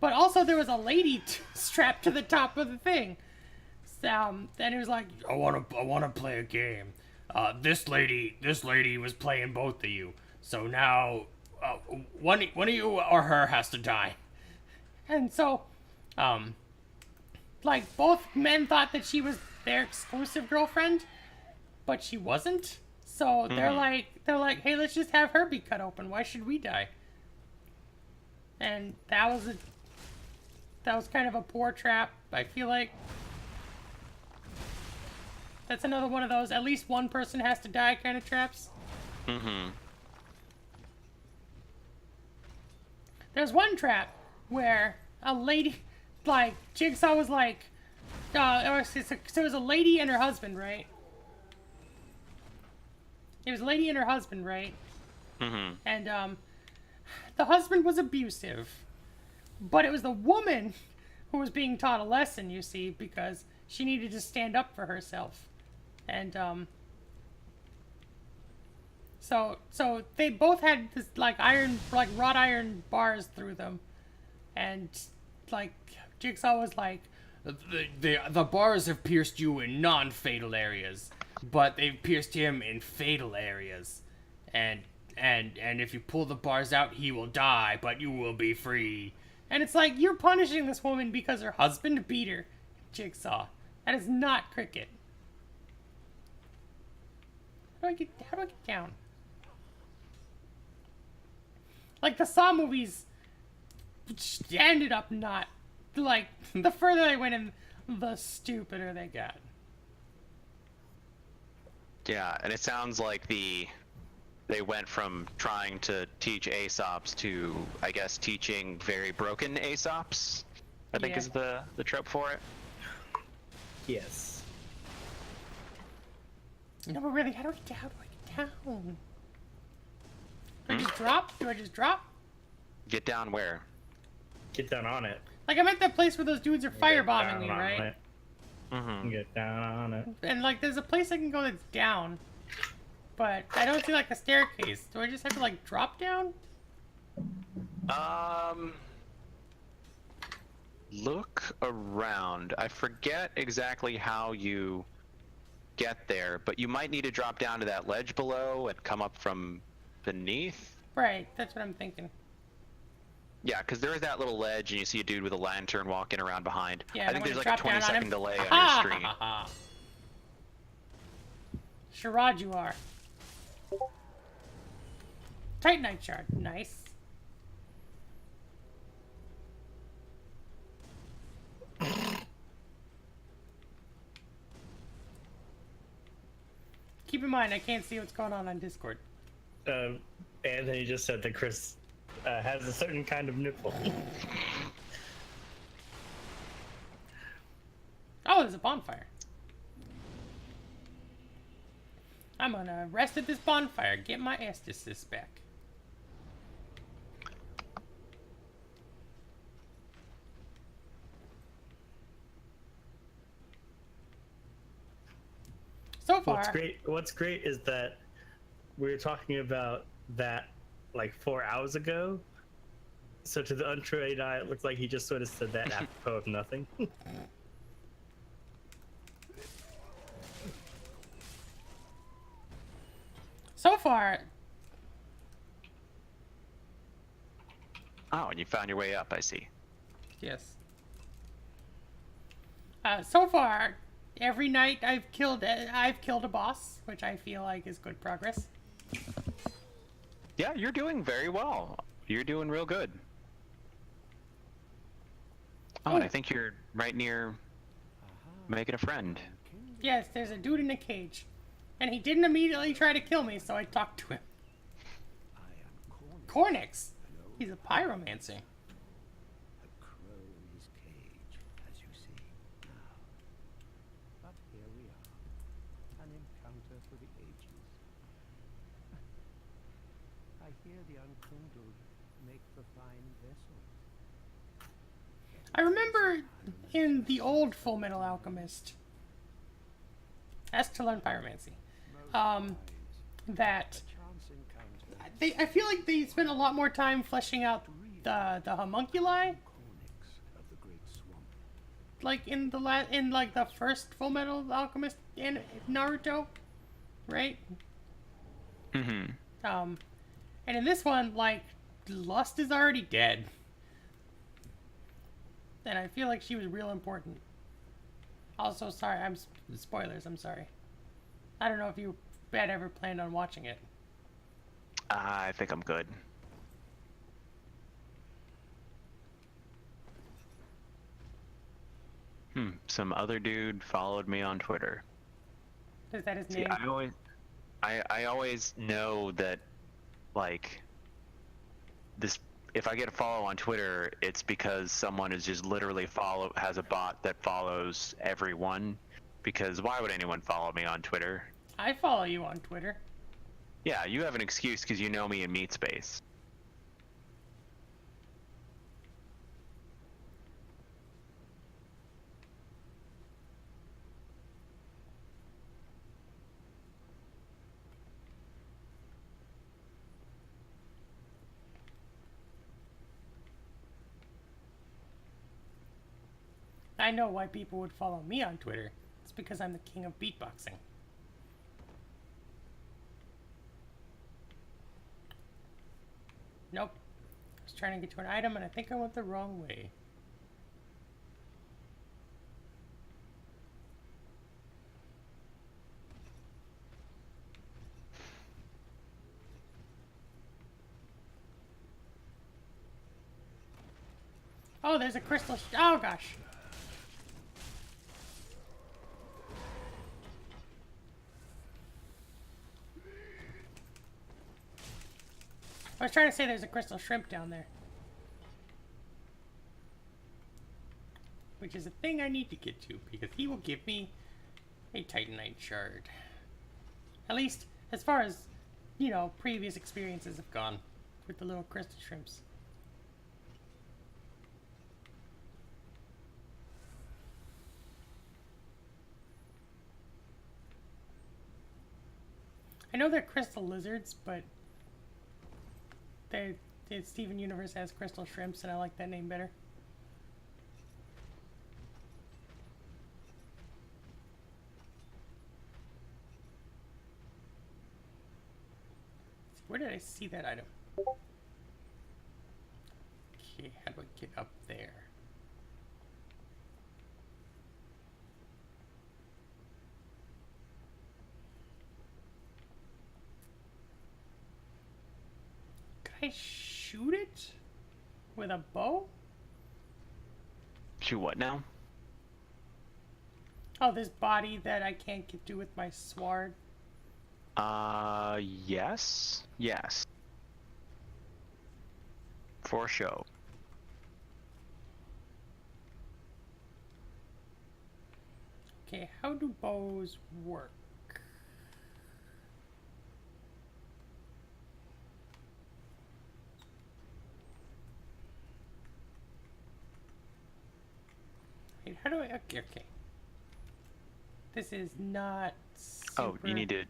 But also there was a lady strapped to the top of the thing. And it was like, I wanna play a game. This lady was playing both of you. So now, one of you or her has to die. And so, like both men thought that she was their exclusive girlfriend, but she wasn't. So they're like, hey, let's just have her be cut open. Why should we die? And that was kind of a poor trap. I feel like that's another one of those at least one person has to die kind of traps. There's one trap where a lady, like, Jigsaw was like, so it was a lady and her husband, right? It was a lady and her husband, right? And the husband was abusive. But it was the woman who was being taught a lesson, you see, because she needed to stand up for herself. And, so they both had this, like, wrought iron bars through them. And, like, Jigsaw was like, the bars have pierced you in non-fatal areas, but they've pierced him in fatal areas. And if you pull the bars out, he will die, but you will be free. And it's like, you're punishing this woman because her husband beat her. Jigsaw. That is not cricket. How do I get down? Like, the Saw movies ended up not, like, the further they went in, the stupider they got. Yeah, and it sounds like they went from trying to teach Aesops to, I guess, teaching very broken Aesops, I think is the trope for it. Yes. No, but really, how do I get down? drop? Do I just drop? Get down where? Get down on it. Like, I'm at that place where those dudes are Get firebombing me, down on right? it. Mm-hmm. Get down on it. And, like, there's a place I can go that's down. But I don't see, like, a staircase. Do I just have to, like, drop down? Look around. I forget exactly how you get there, but you might need to drop down to that ledge below and come up from beneath. Right, that's what I'm thinking. Yeah, because there is that little ledge, and you see a dude with a lantern walking around behind. Yeah, I think and there's I'm like a gonna drop down 20-second on him. delay on your Ha stream. ha ha. Charade you are. Titanite shard, nice. Keep in mind, I can't see what's going on Discord. Anthony just said that Chris has a certain kind of nipple. Oh, there's a bonfire. I'm gonna rest at this bonfire, get my Estus back. So far, What's great is that we were talking about that like 4 hours ago. So to the untrained eye, it looked like he just sort of said that apropos of nothing. so far, Oh, and you found your way up, I see. yes. So far, every night I've killed a boss, which I feel like is good progress. Yeah, you're doing very well. You're doing real good. Oh, and I think you're right near making a friend. Yes, there's a dude in a cage, and he didn't immediately try to kill me, so I talked to him. Cornix. He's a pyromancer. A crow in his cage, as you see now. But here we are, an encounter for the ages. I hear the unkindled make for fine vessels. I remember in the old Full Metal Alchemist, as to learn pyromancy, that Chance encounter I feel like they spent a lot more time fleshing out the homunculi, Cornix of the Great Swamp. like in the first Full Metal Alchemist in Naruto, right? Mm-hmm. And in this one, like, Lust is already dead. And I feel like she was real important. Also, sorry, spoilers, I'm sorry. I don't know if you had ever planned on watching it. I think I'm good. Some other dude followed me on Twitter. Is that his See, name? I always know that, like, this. If I get a follow on Twitter, it's because someone is just literally has a bot that follows everyone. Because why would anyone follow me on Twitter? I follow you on Twitter. Yeah, you have an excuse because you know me in Meat Space. I know why people would follow me on Twitter. It's because I'm the king of beatboxing. Nope. I was trying to get to an item and I think I went the wrong way. Oh, there's a crystal. Oh gosh. I was trying to say there's a crystal shrimp down there. Which is a thing I need to get to, because he will give me a Titanite shard. At least, as far as, you know, previous experiences have gone. with the little crystal shrimps. I know they're crystal lizards, but the Steven Universe has crystal shrimps, and I like that name better. Where did I see that item? Okay, how do I get up there? Could I shoot it with a bow? Shoot what now? Oh, this body that I can't get to with my sword. Yes. Yes. For show. Okay, how do bows work? Wait, how do I... Okay, okay. This is not super... Oh, you need to...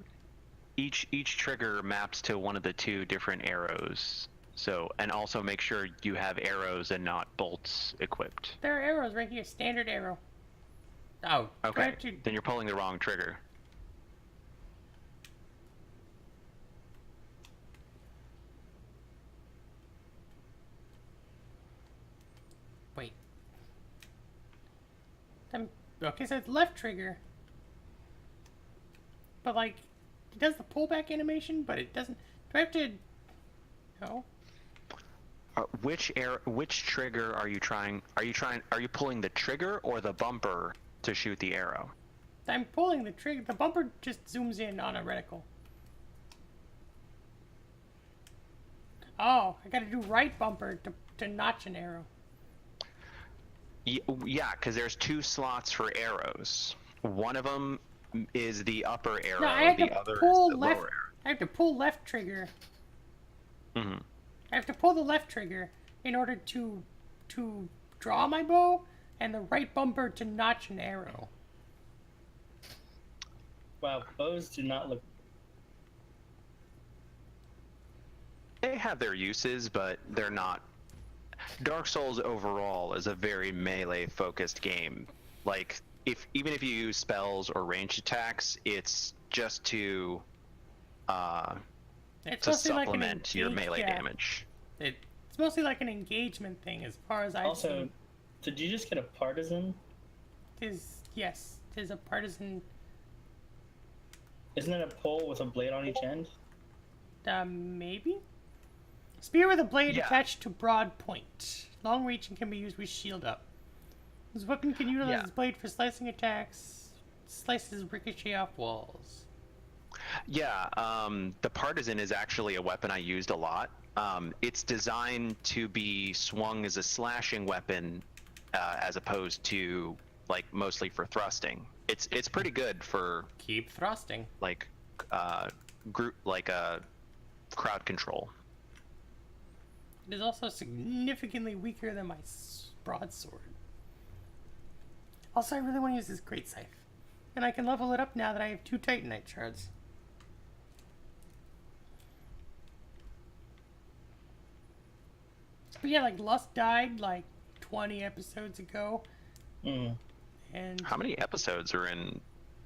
Each trigger maps to one of the two different arrows. So, and also make sure you have arrows and not bolts equipped. There are arrows right here. Standard arrow. Oh, Okay, then you're pulling the wrong trigger. Wait. Okay, so it's left trigger. But like, it does the pullback animation, but it doesn't... Do I have to... No. Which trigger are you trying? Are you pulling the trigger or the bumper to shoot the arrow? I'm pulling the trigger. The bumper just zooms in on a reticle. Oh, I gotta do right bumper to notch an arrow. Yeah, because there's two slots for arrows. One of them is the upper arrow, No, I have the to other pull is the left. lower I have to pull left trigger. arrow. I have to pull the left trigger in order to draw my bow, and the right bumper to notch an arrow. Wow, bows do not look. They have their uses, but they're not. Dark Souls overall is a very melee-focused game. Like, even if you use spells or ranged attacks, it's just to supplement like your melee damage. It's mostly like an engagement thing, as far as I've Also, seen. did you just get a partisan? Yes, tis a partisan. Isn't it a pole with a blade on each end? Maybe? Spear with a blade Yeah. attached to broad point. Long reach and can be used with shield up. This weapon can utilize its blade for slicing attacks. Slices ricochet off walls. Yeah, the Partisan is actually a weapon I used a lot. It's designed to be swung as a slashing weapon, as opposed to like mostly for thrusting. It's pretty good for Keep thrusting. like crowd control. It is also significantly weaker than my broadsword. Also, I really want to use this great scythe. And I can level it up now that I have 2 Titanite shards. But yeah, like, Lust died, like, 20 episodes ago. Mm. And How many episodes are in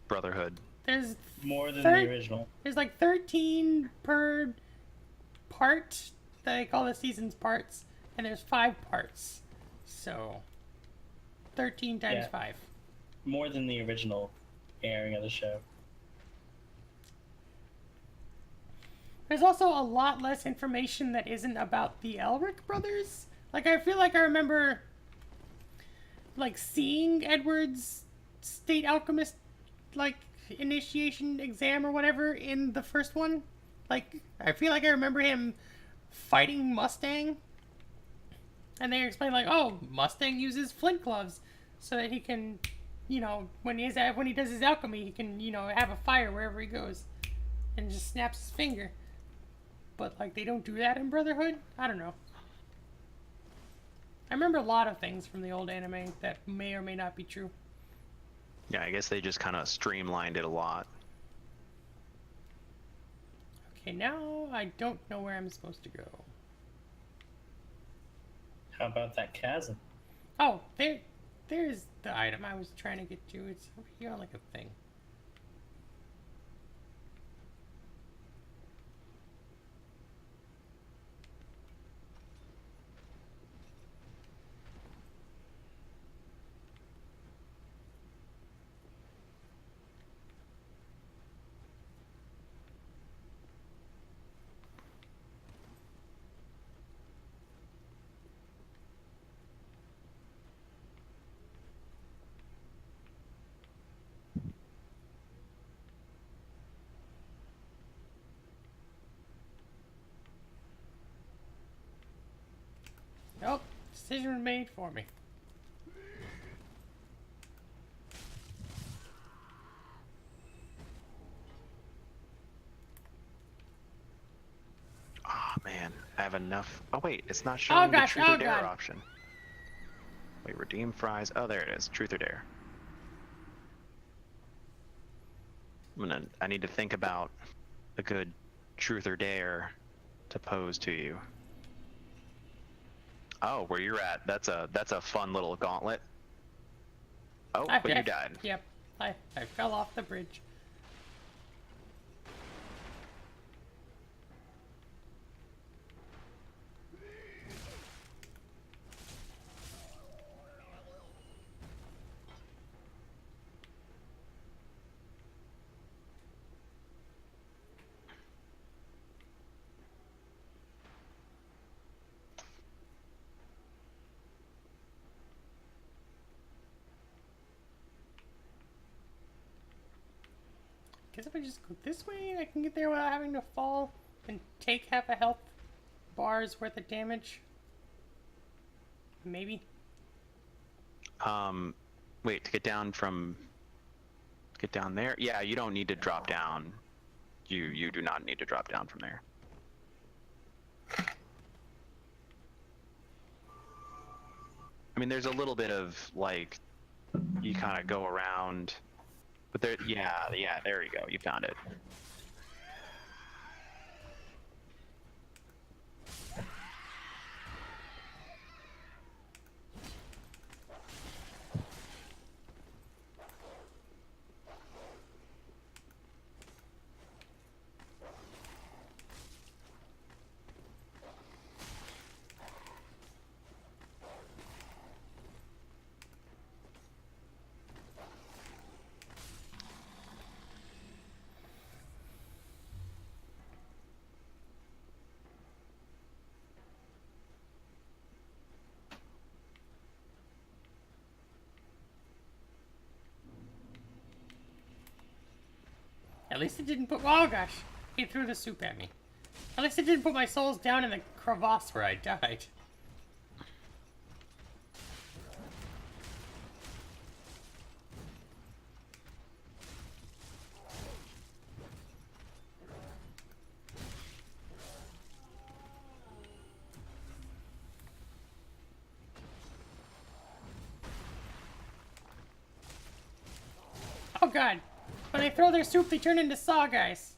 Brotherhood? there's More than the original. There's like 13 per part that I call the season's parts, and there's 5 parts. So 13 times Yeah. 5. More than the original airing of the show. There's also a lot less information that isn't about the Elric brothers. Like, I feel like I remember like seeing Edward's state alchemist like initiation exam or whatever in the first one. Like, I feel like I remember him fighting Mustang, and they explain like, oh, Mustang uses flint gloves so that he can, you know, when he does his alchemy, he can, you know, have a fire wherever he goes, and just snaps his finger. but like they don't do that in Brotherhood. I don't know. I remember a lot of things from the old anime that may or may not be true. Yeah, I guess they just kind of streamlined it a lot. Okay, now I don't know where I'm supposed to go. How about that chasm? Oh, there's the item I was trying to get to. It's over here on like a thing. Nope, decision was made for me. Oh man, I have enough. Oh wait, it's not showing the gosh, truth or oh dare God. option. Wait, redeem fries. Oh, there it is. Truth or dare. I need to think about a good truth or dare to pose to you. Oh, where you're at, that's a fun little gauntlet. Oh, but you died. Yep, I fell off the bridge. Guess if I just go this way, I can get there without having to fall and take half a health bar's worth of damage. Maybe. Wait, to get down there? Yeah, you don't need to drop down. You do not need to drop down from there. I mean, there's a little bit of like, you kind of go around, but there, yeah, there you go, you found it. At least it didn't put. Oh gosh, he threw the soup at me. At least it didn't put my souls down in the crevasse where I died. Oh god, when they throw their soup, they turn into saw guys.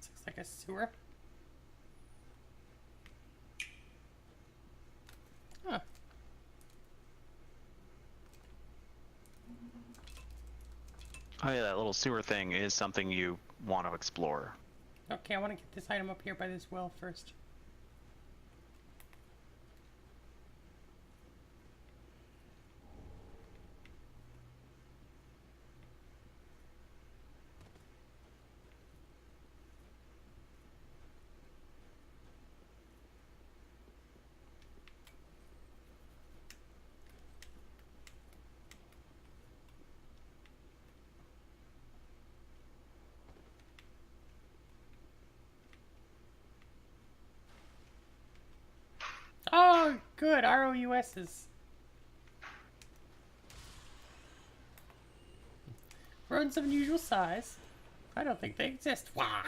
Looks like a sewer. Huh. Oh yeah, that little sewer thing is something you want to explore. Okay, I want to get this item up here by this well first. good. ROUSs. Rodents of unusual size. I don't think they exist. Wah!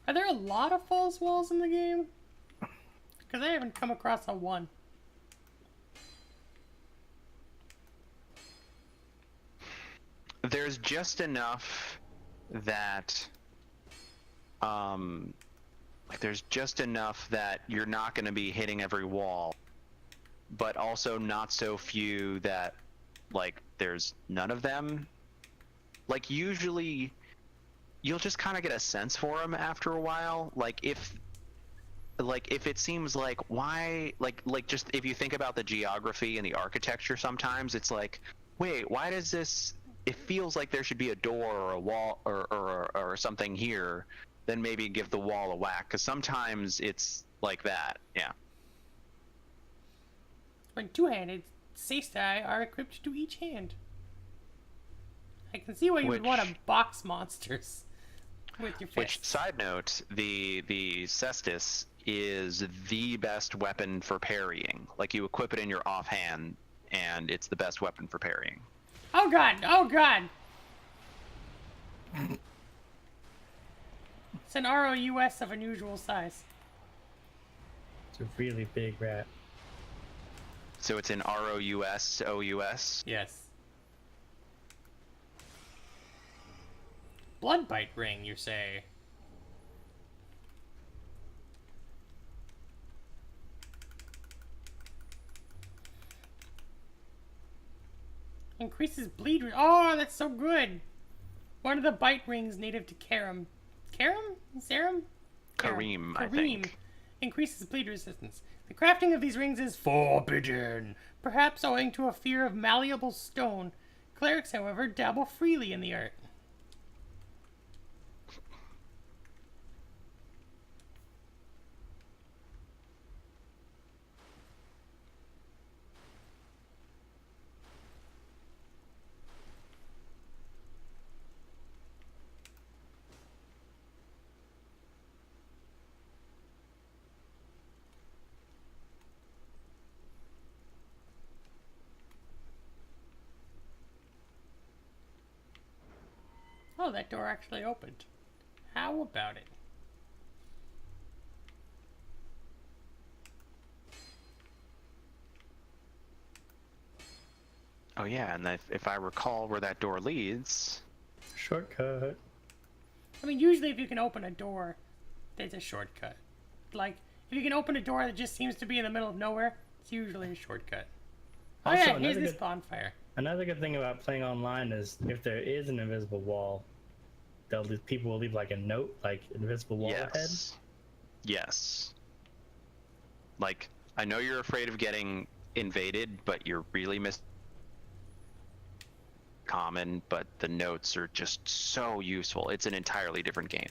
Are there a lot of false walls in the game? Because I haven't come across a one. There's just enough that, like there's just enough that you're not going to be hitting every wall, but also not so few that, like, there's none of them. Like, usually, you'll just kind of get a sense for them after a while. Like, if it seems like, why, like just if you think about the geography and the architecture, sometimes it's like, wait, why does this, it feels like there should be a door or a wall or something here, then maybe give the wall a whack, because sometimes it's like that. Yeah. When two-handed, Seistai are equipped to each hand. I can see why you would want to box monsters with your fists. Which, side note, the cestus is the best weapon for parrying. Like, you equip it in your offhand, and it's the best weapon for parrying. Oh god! Oh god! It's an ROUS of unusual size. It's a really big rat. So it's in ROUS, OUS? Yes. Bloodbite ring, you say? Increases bleed. Oh, that's so good. One of the bite rings native to Karim. Karim? Serum? Kareem, I think. Increases bleed resistance. The crafting of these rings is forbidden, perhaps owing to a fear of malleable stone. Clerics, however, dabble freely in the art. Oh, that door actually opened. How about it? Oh yeah, and if I recall where that door leads... Shortcut. I mean, usually if you can open a door, there's a shortcut. Like, if you can open a door that just seems to be in the middle of nowhere, it's usually a shortcut. Oh Also, yeah, here's another this good- bonfire. Another good thing about playing online is if there is an invisible wall, people will leave like a note, like invisible wall ahead. Yes. Yes. Like, I know you're afraid of getting invaded, but you're really common, but the notes are just so useful. It's an entirely different game.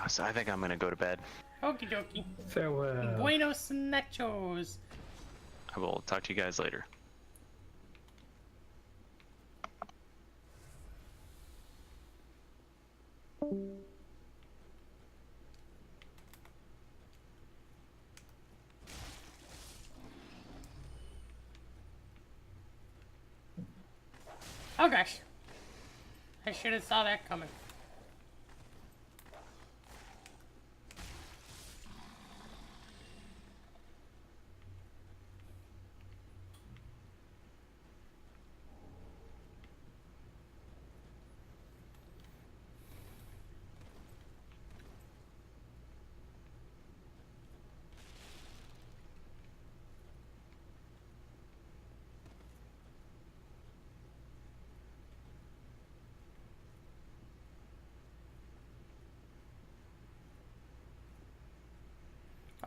So I think I'm gonna go to bed. Okie dokie. Farewell. Buenos nachos. I will talk to you guys later. Oh gosh. I should have saw that coming.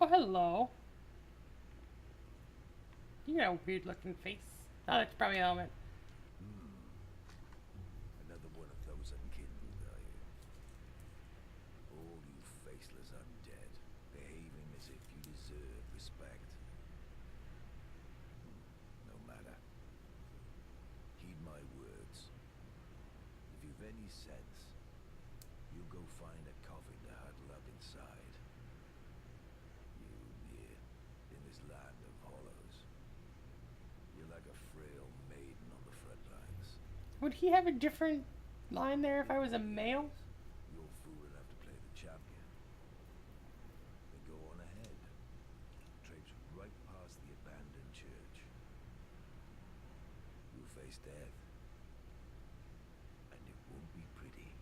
Oh, hello. You got a weird looking face. Oh, that's probably a helmet. Another one of those unkindled, are you? All you faceless undead, behaving as if you deserve respect. No matter. Heed my words. If you've any sense, you'll go find a coffin to huddle up inside. You here, in this land of hollows. You're like a frail maiden on the front lines. Would he have a different line there if I was a male? You're fool enough to play the champion. Then go on ahead. Traipse right past the abandoned church. You'll face death. And it won't be pretty.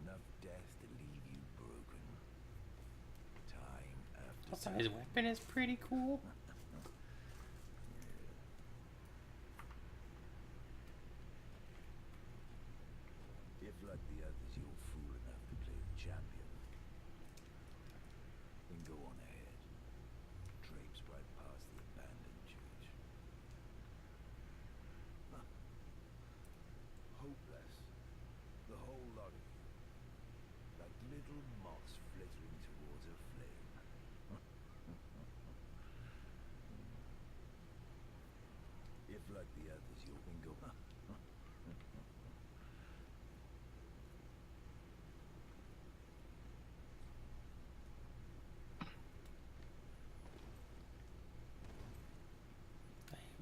Enough death to leave you broken. Time after Also, time. his weapon is pretty cool. If, like the others, you're fool enough to play the champion, then go on ahead. Traipse right past the abandoned church. Huh. Hopeless. The whole lot of you. Like little moths flittering towards a flame. If, like the others, you can go...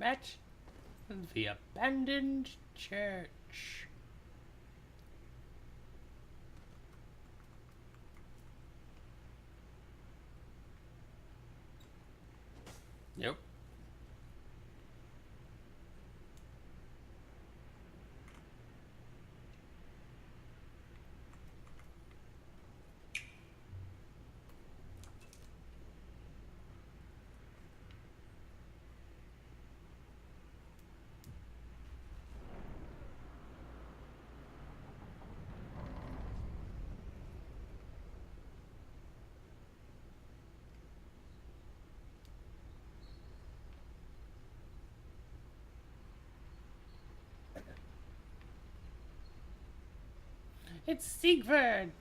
Match the abandoned church. Yep. It's Siegfried!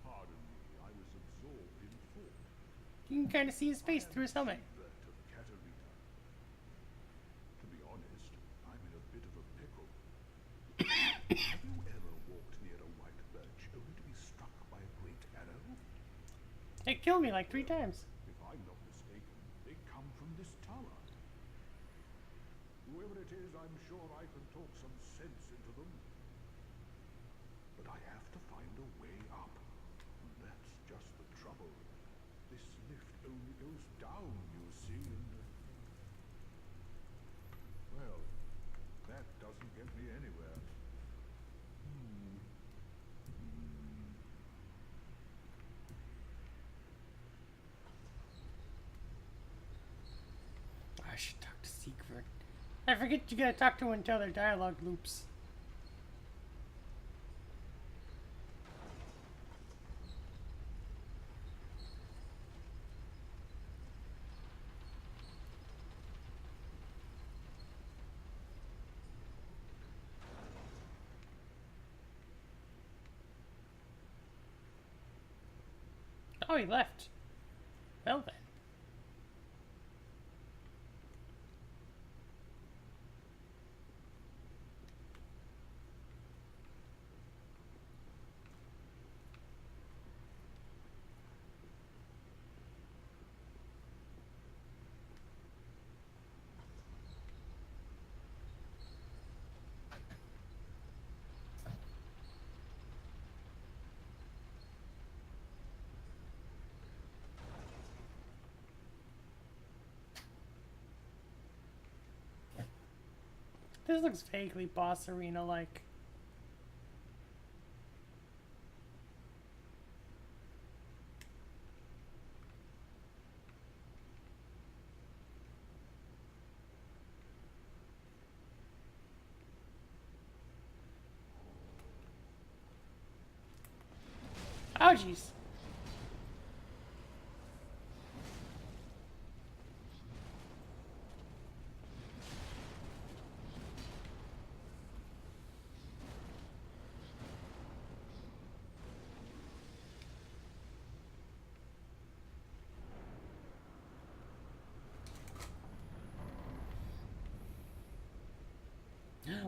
Pardon me, I was absorbed in thought. You can kind of see his face through his helmet. That of Katerina. To be honest, I'm in a bit of a pickle. Have you ever walked near a white birch only to be struck by a great arrow? It killed me like 3 times. If I'm not mistaken, they come from this tower. Whoever it is, I'm sure I can talk some sense into them. But I have to find a way up. And that's just the trouble. This lift only goes down, you see, and... well, that doesn't get me anywhere. I should talk to Siegfried. I forget you gotta talk to him until their dialogue loops. Oh, he left. Well then. This looks vaguely boss arena-like. Oh, jeez.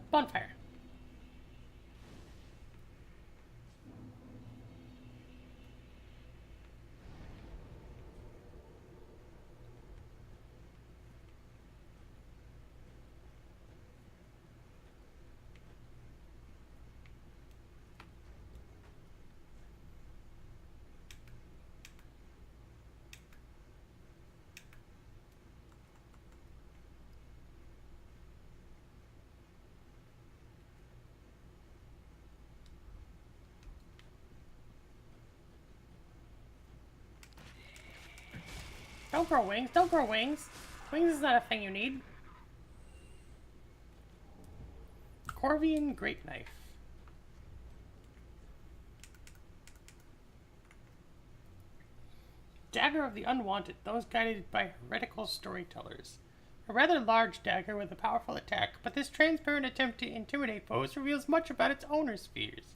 Bonfire. Don't grow wings. Don't grow wings. Wings is not a thing you need. Corvian Great Knife. Dagger of the Unwanted. Those guided by heretical storytellers. A rather large dagger with a powerful attack, but this transparent attempt to intimidate foes reveals much about its owner's fears.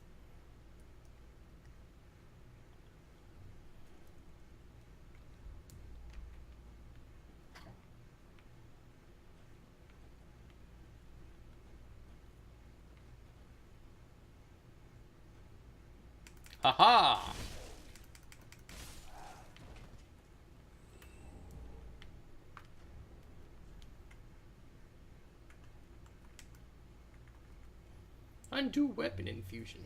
Haha! Undo weapon infusion.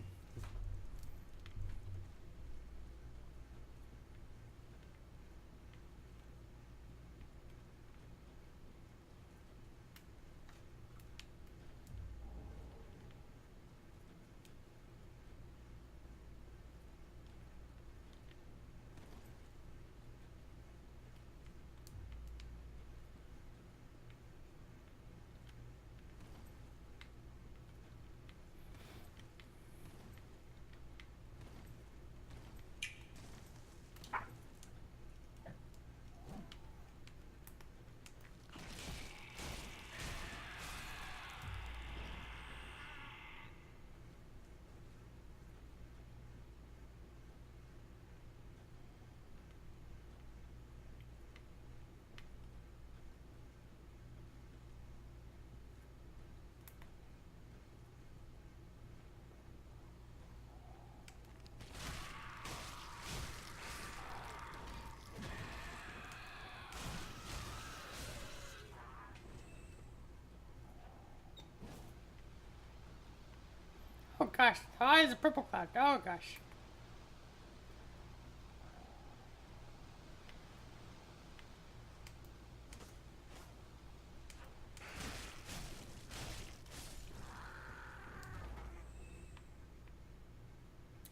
Oh gosh, the eye is a purple cloud. Oh gosh.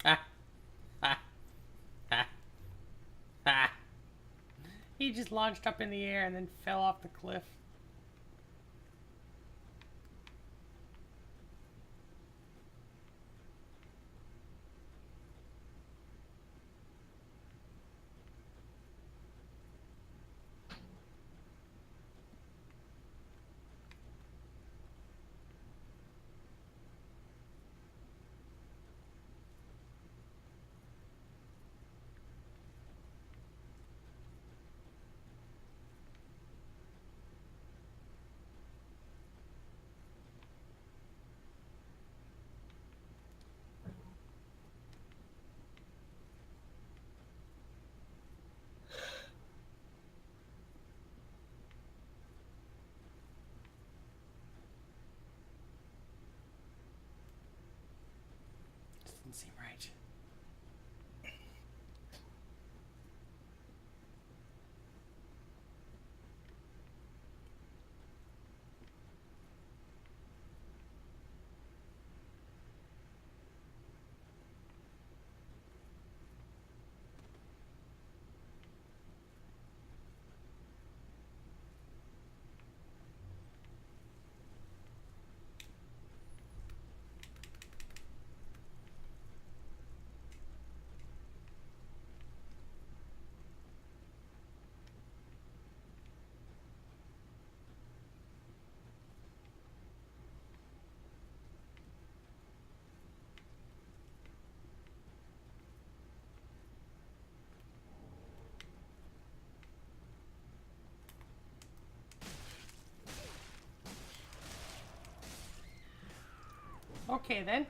Ah. Ah. Ah. Ah. He just launched up in the air and then fell off the cliff. didn't seem right. Okay then.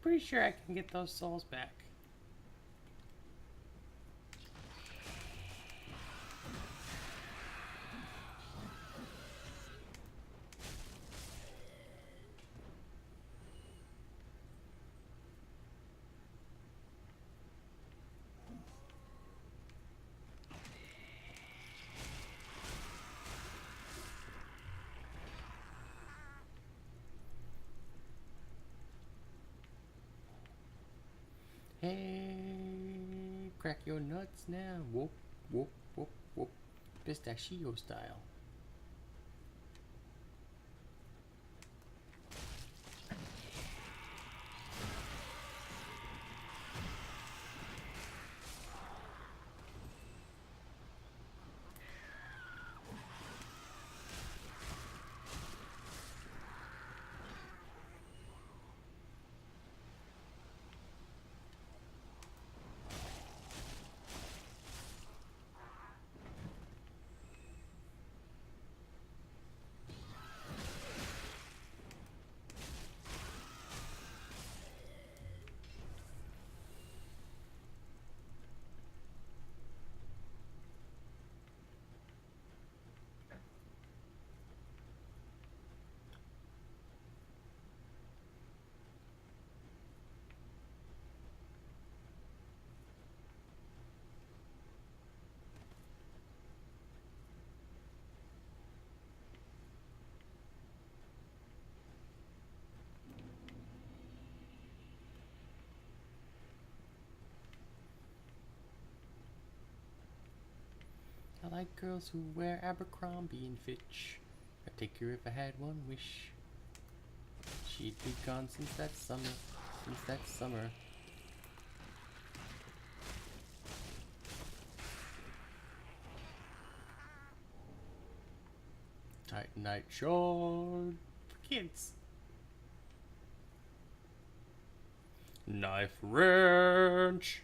Pretty sure I can get those souls back. Hey, crack your nuts now. Whoop, whoop, whoop, whoop. Pistachio style. I like girls who wear Abercrombie and Fitch. I'd take her if I had one wish. She'd be gone since that summer. Since that summer. Titanite shard for kids. Knife wrench.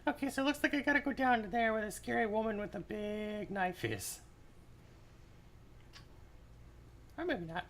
Okay, so it looks like I gotta go down to there where the scary woman with the big knife is. Or maybe not.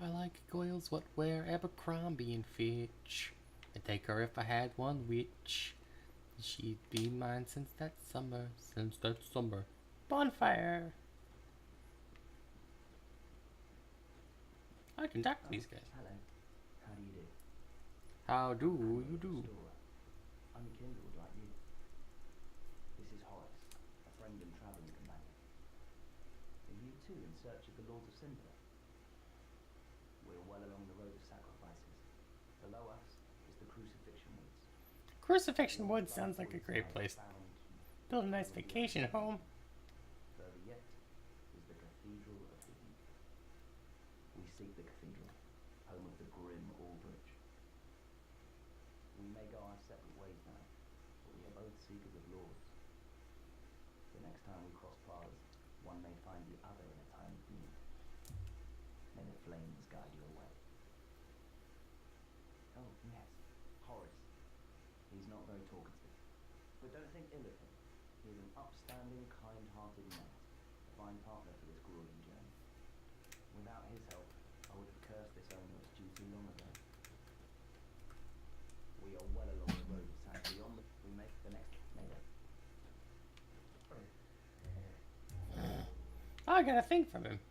I like girls what wear Abercrombie and Fitch. I'd take her if I had one witch. She'd be mine since that summer. Since that summer. Bonfire. I can talk to these guys. Hello. How do you do? How do you do? Restorer. I'm kindled like you. This is Horace, a friend and travelling companion. Are you too in search of the Lord of Cinder? We're well along the road of sacrifices. Below Crucifixion Wood sounds like a great place. Build a nice vacation home. Further yet is the Cathedral of the Deep. We seek the cathedral, home of the grim Aldrich. We may go our separate ways now, but we are both seekers of lords. The next time we cross paths, one may find the other in a time of need. May the flames guide you away. Oh, yes, Horace. He's not very talkative, but don't think ill of him. He is an upstanding, kind-hearted knight, a fine partner for this grueling journey. Without his help, I would have cursed this onerous duty long ago. We are well along the road of San beyond the... We make the next... Mayday. Oh, I got a thing from him.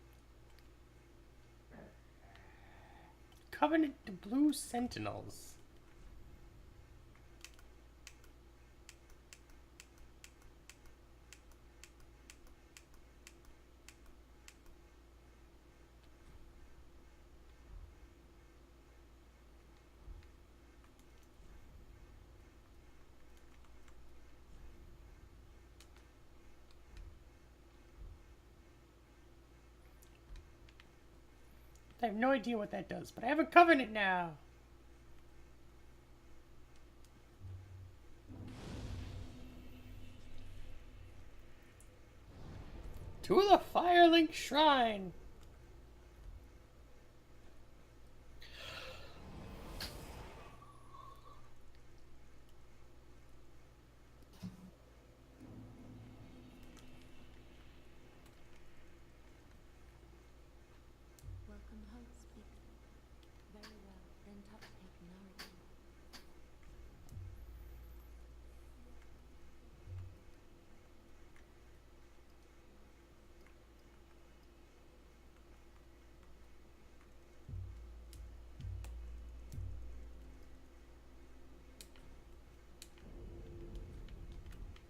Covenant to Blue Sentinels. I have no idea what that does, but I have a covenant now. To the Firelink Shrine. Welcome home, speak. Very well, then touch take nourishment.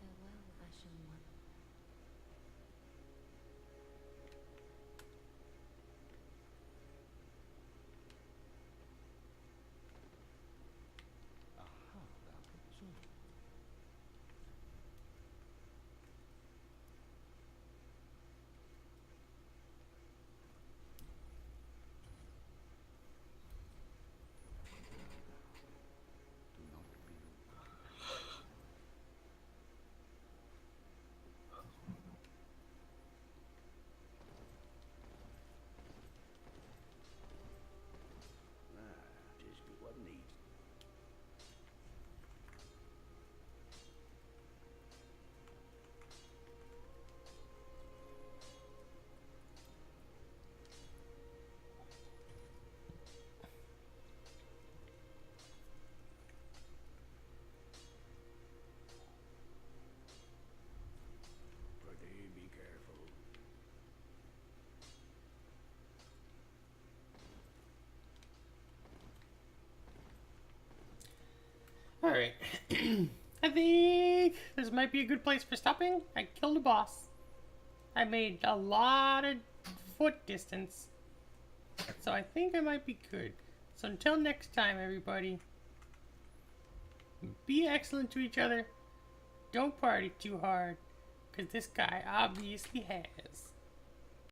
Farewell, Ashen One. Aha, thou so. Do not be. Just get what needs. Pretty be careful. Alright. I think this might be a good place for stopping. I killed a boss. I made a lot of foot distance. So I think I might be good. So until next time, everybody. Be excellent to each other. Don't party too hard. Because this guy obviously has.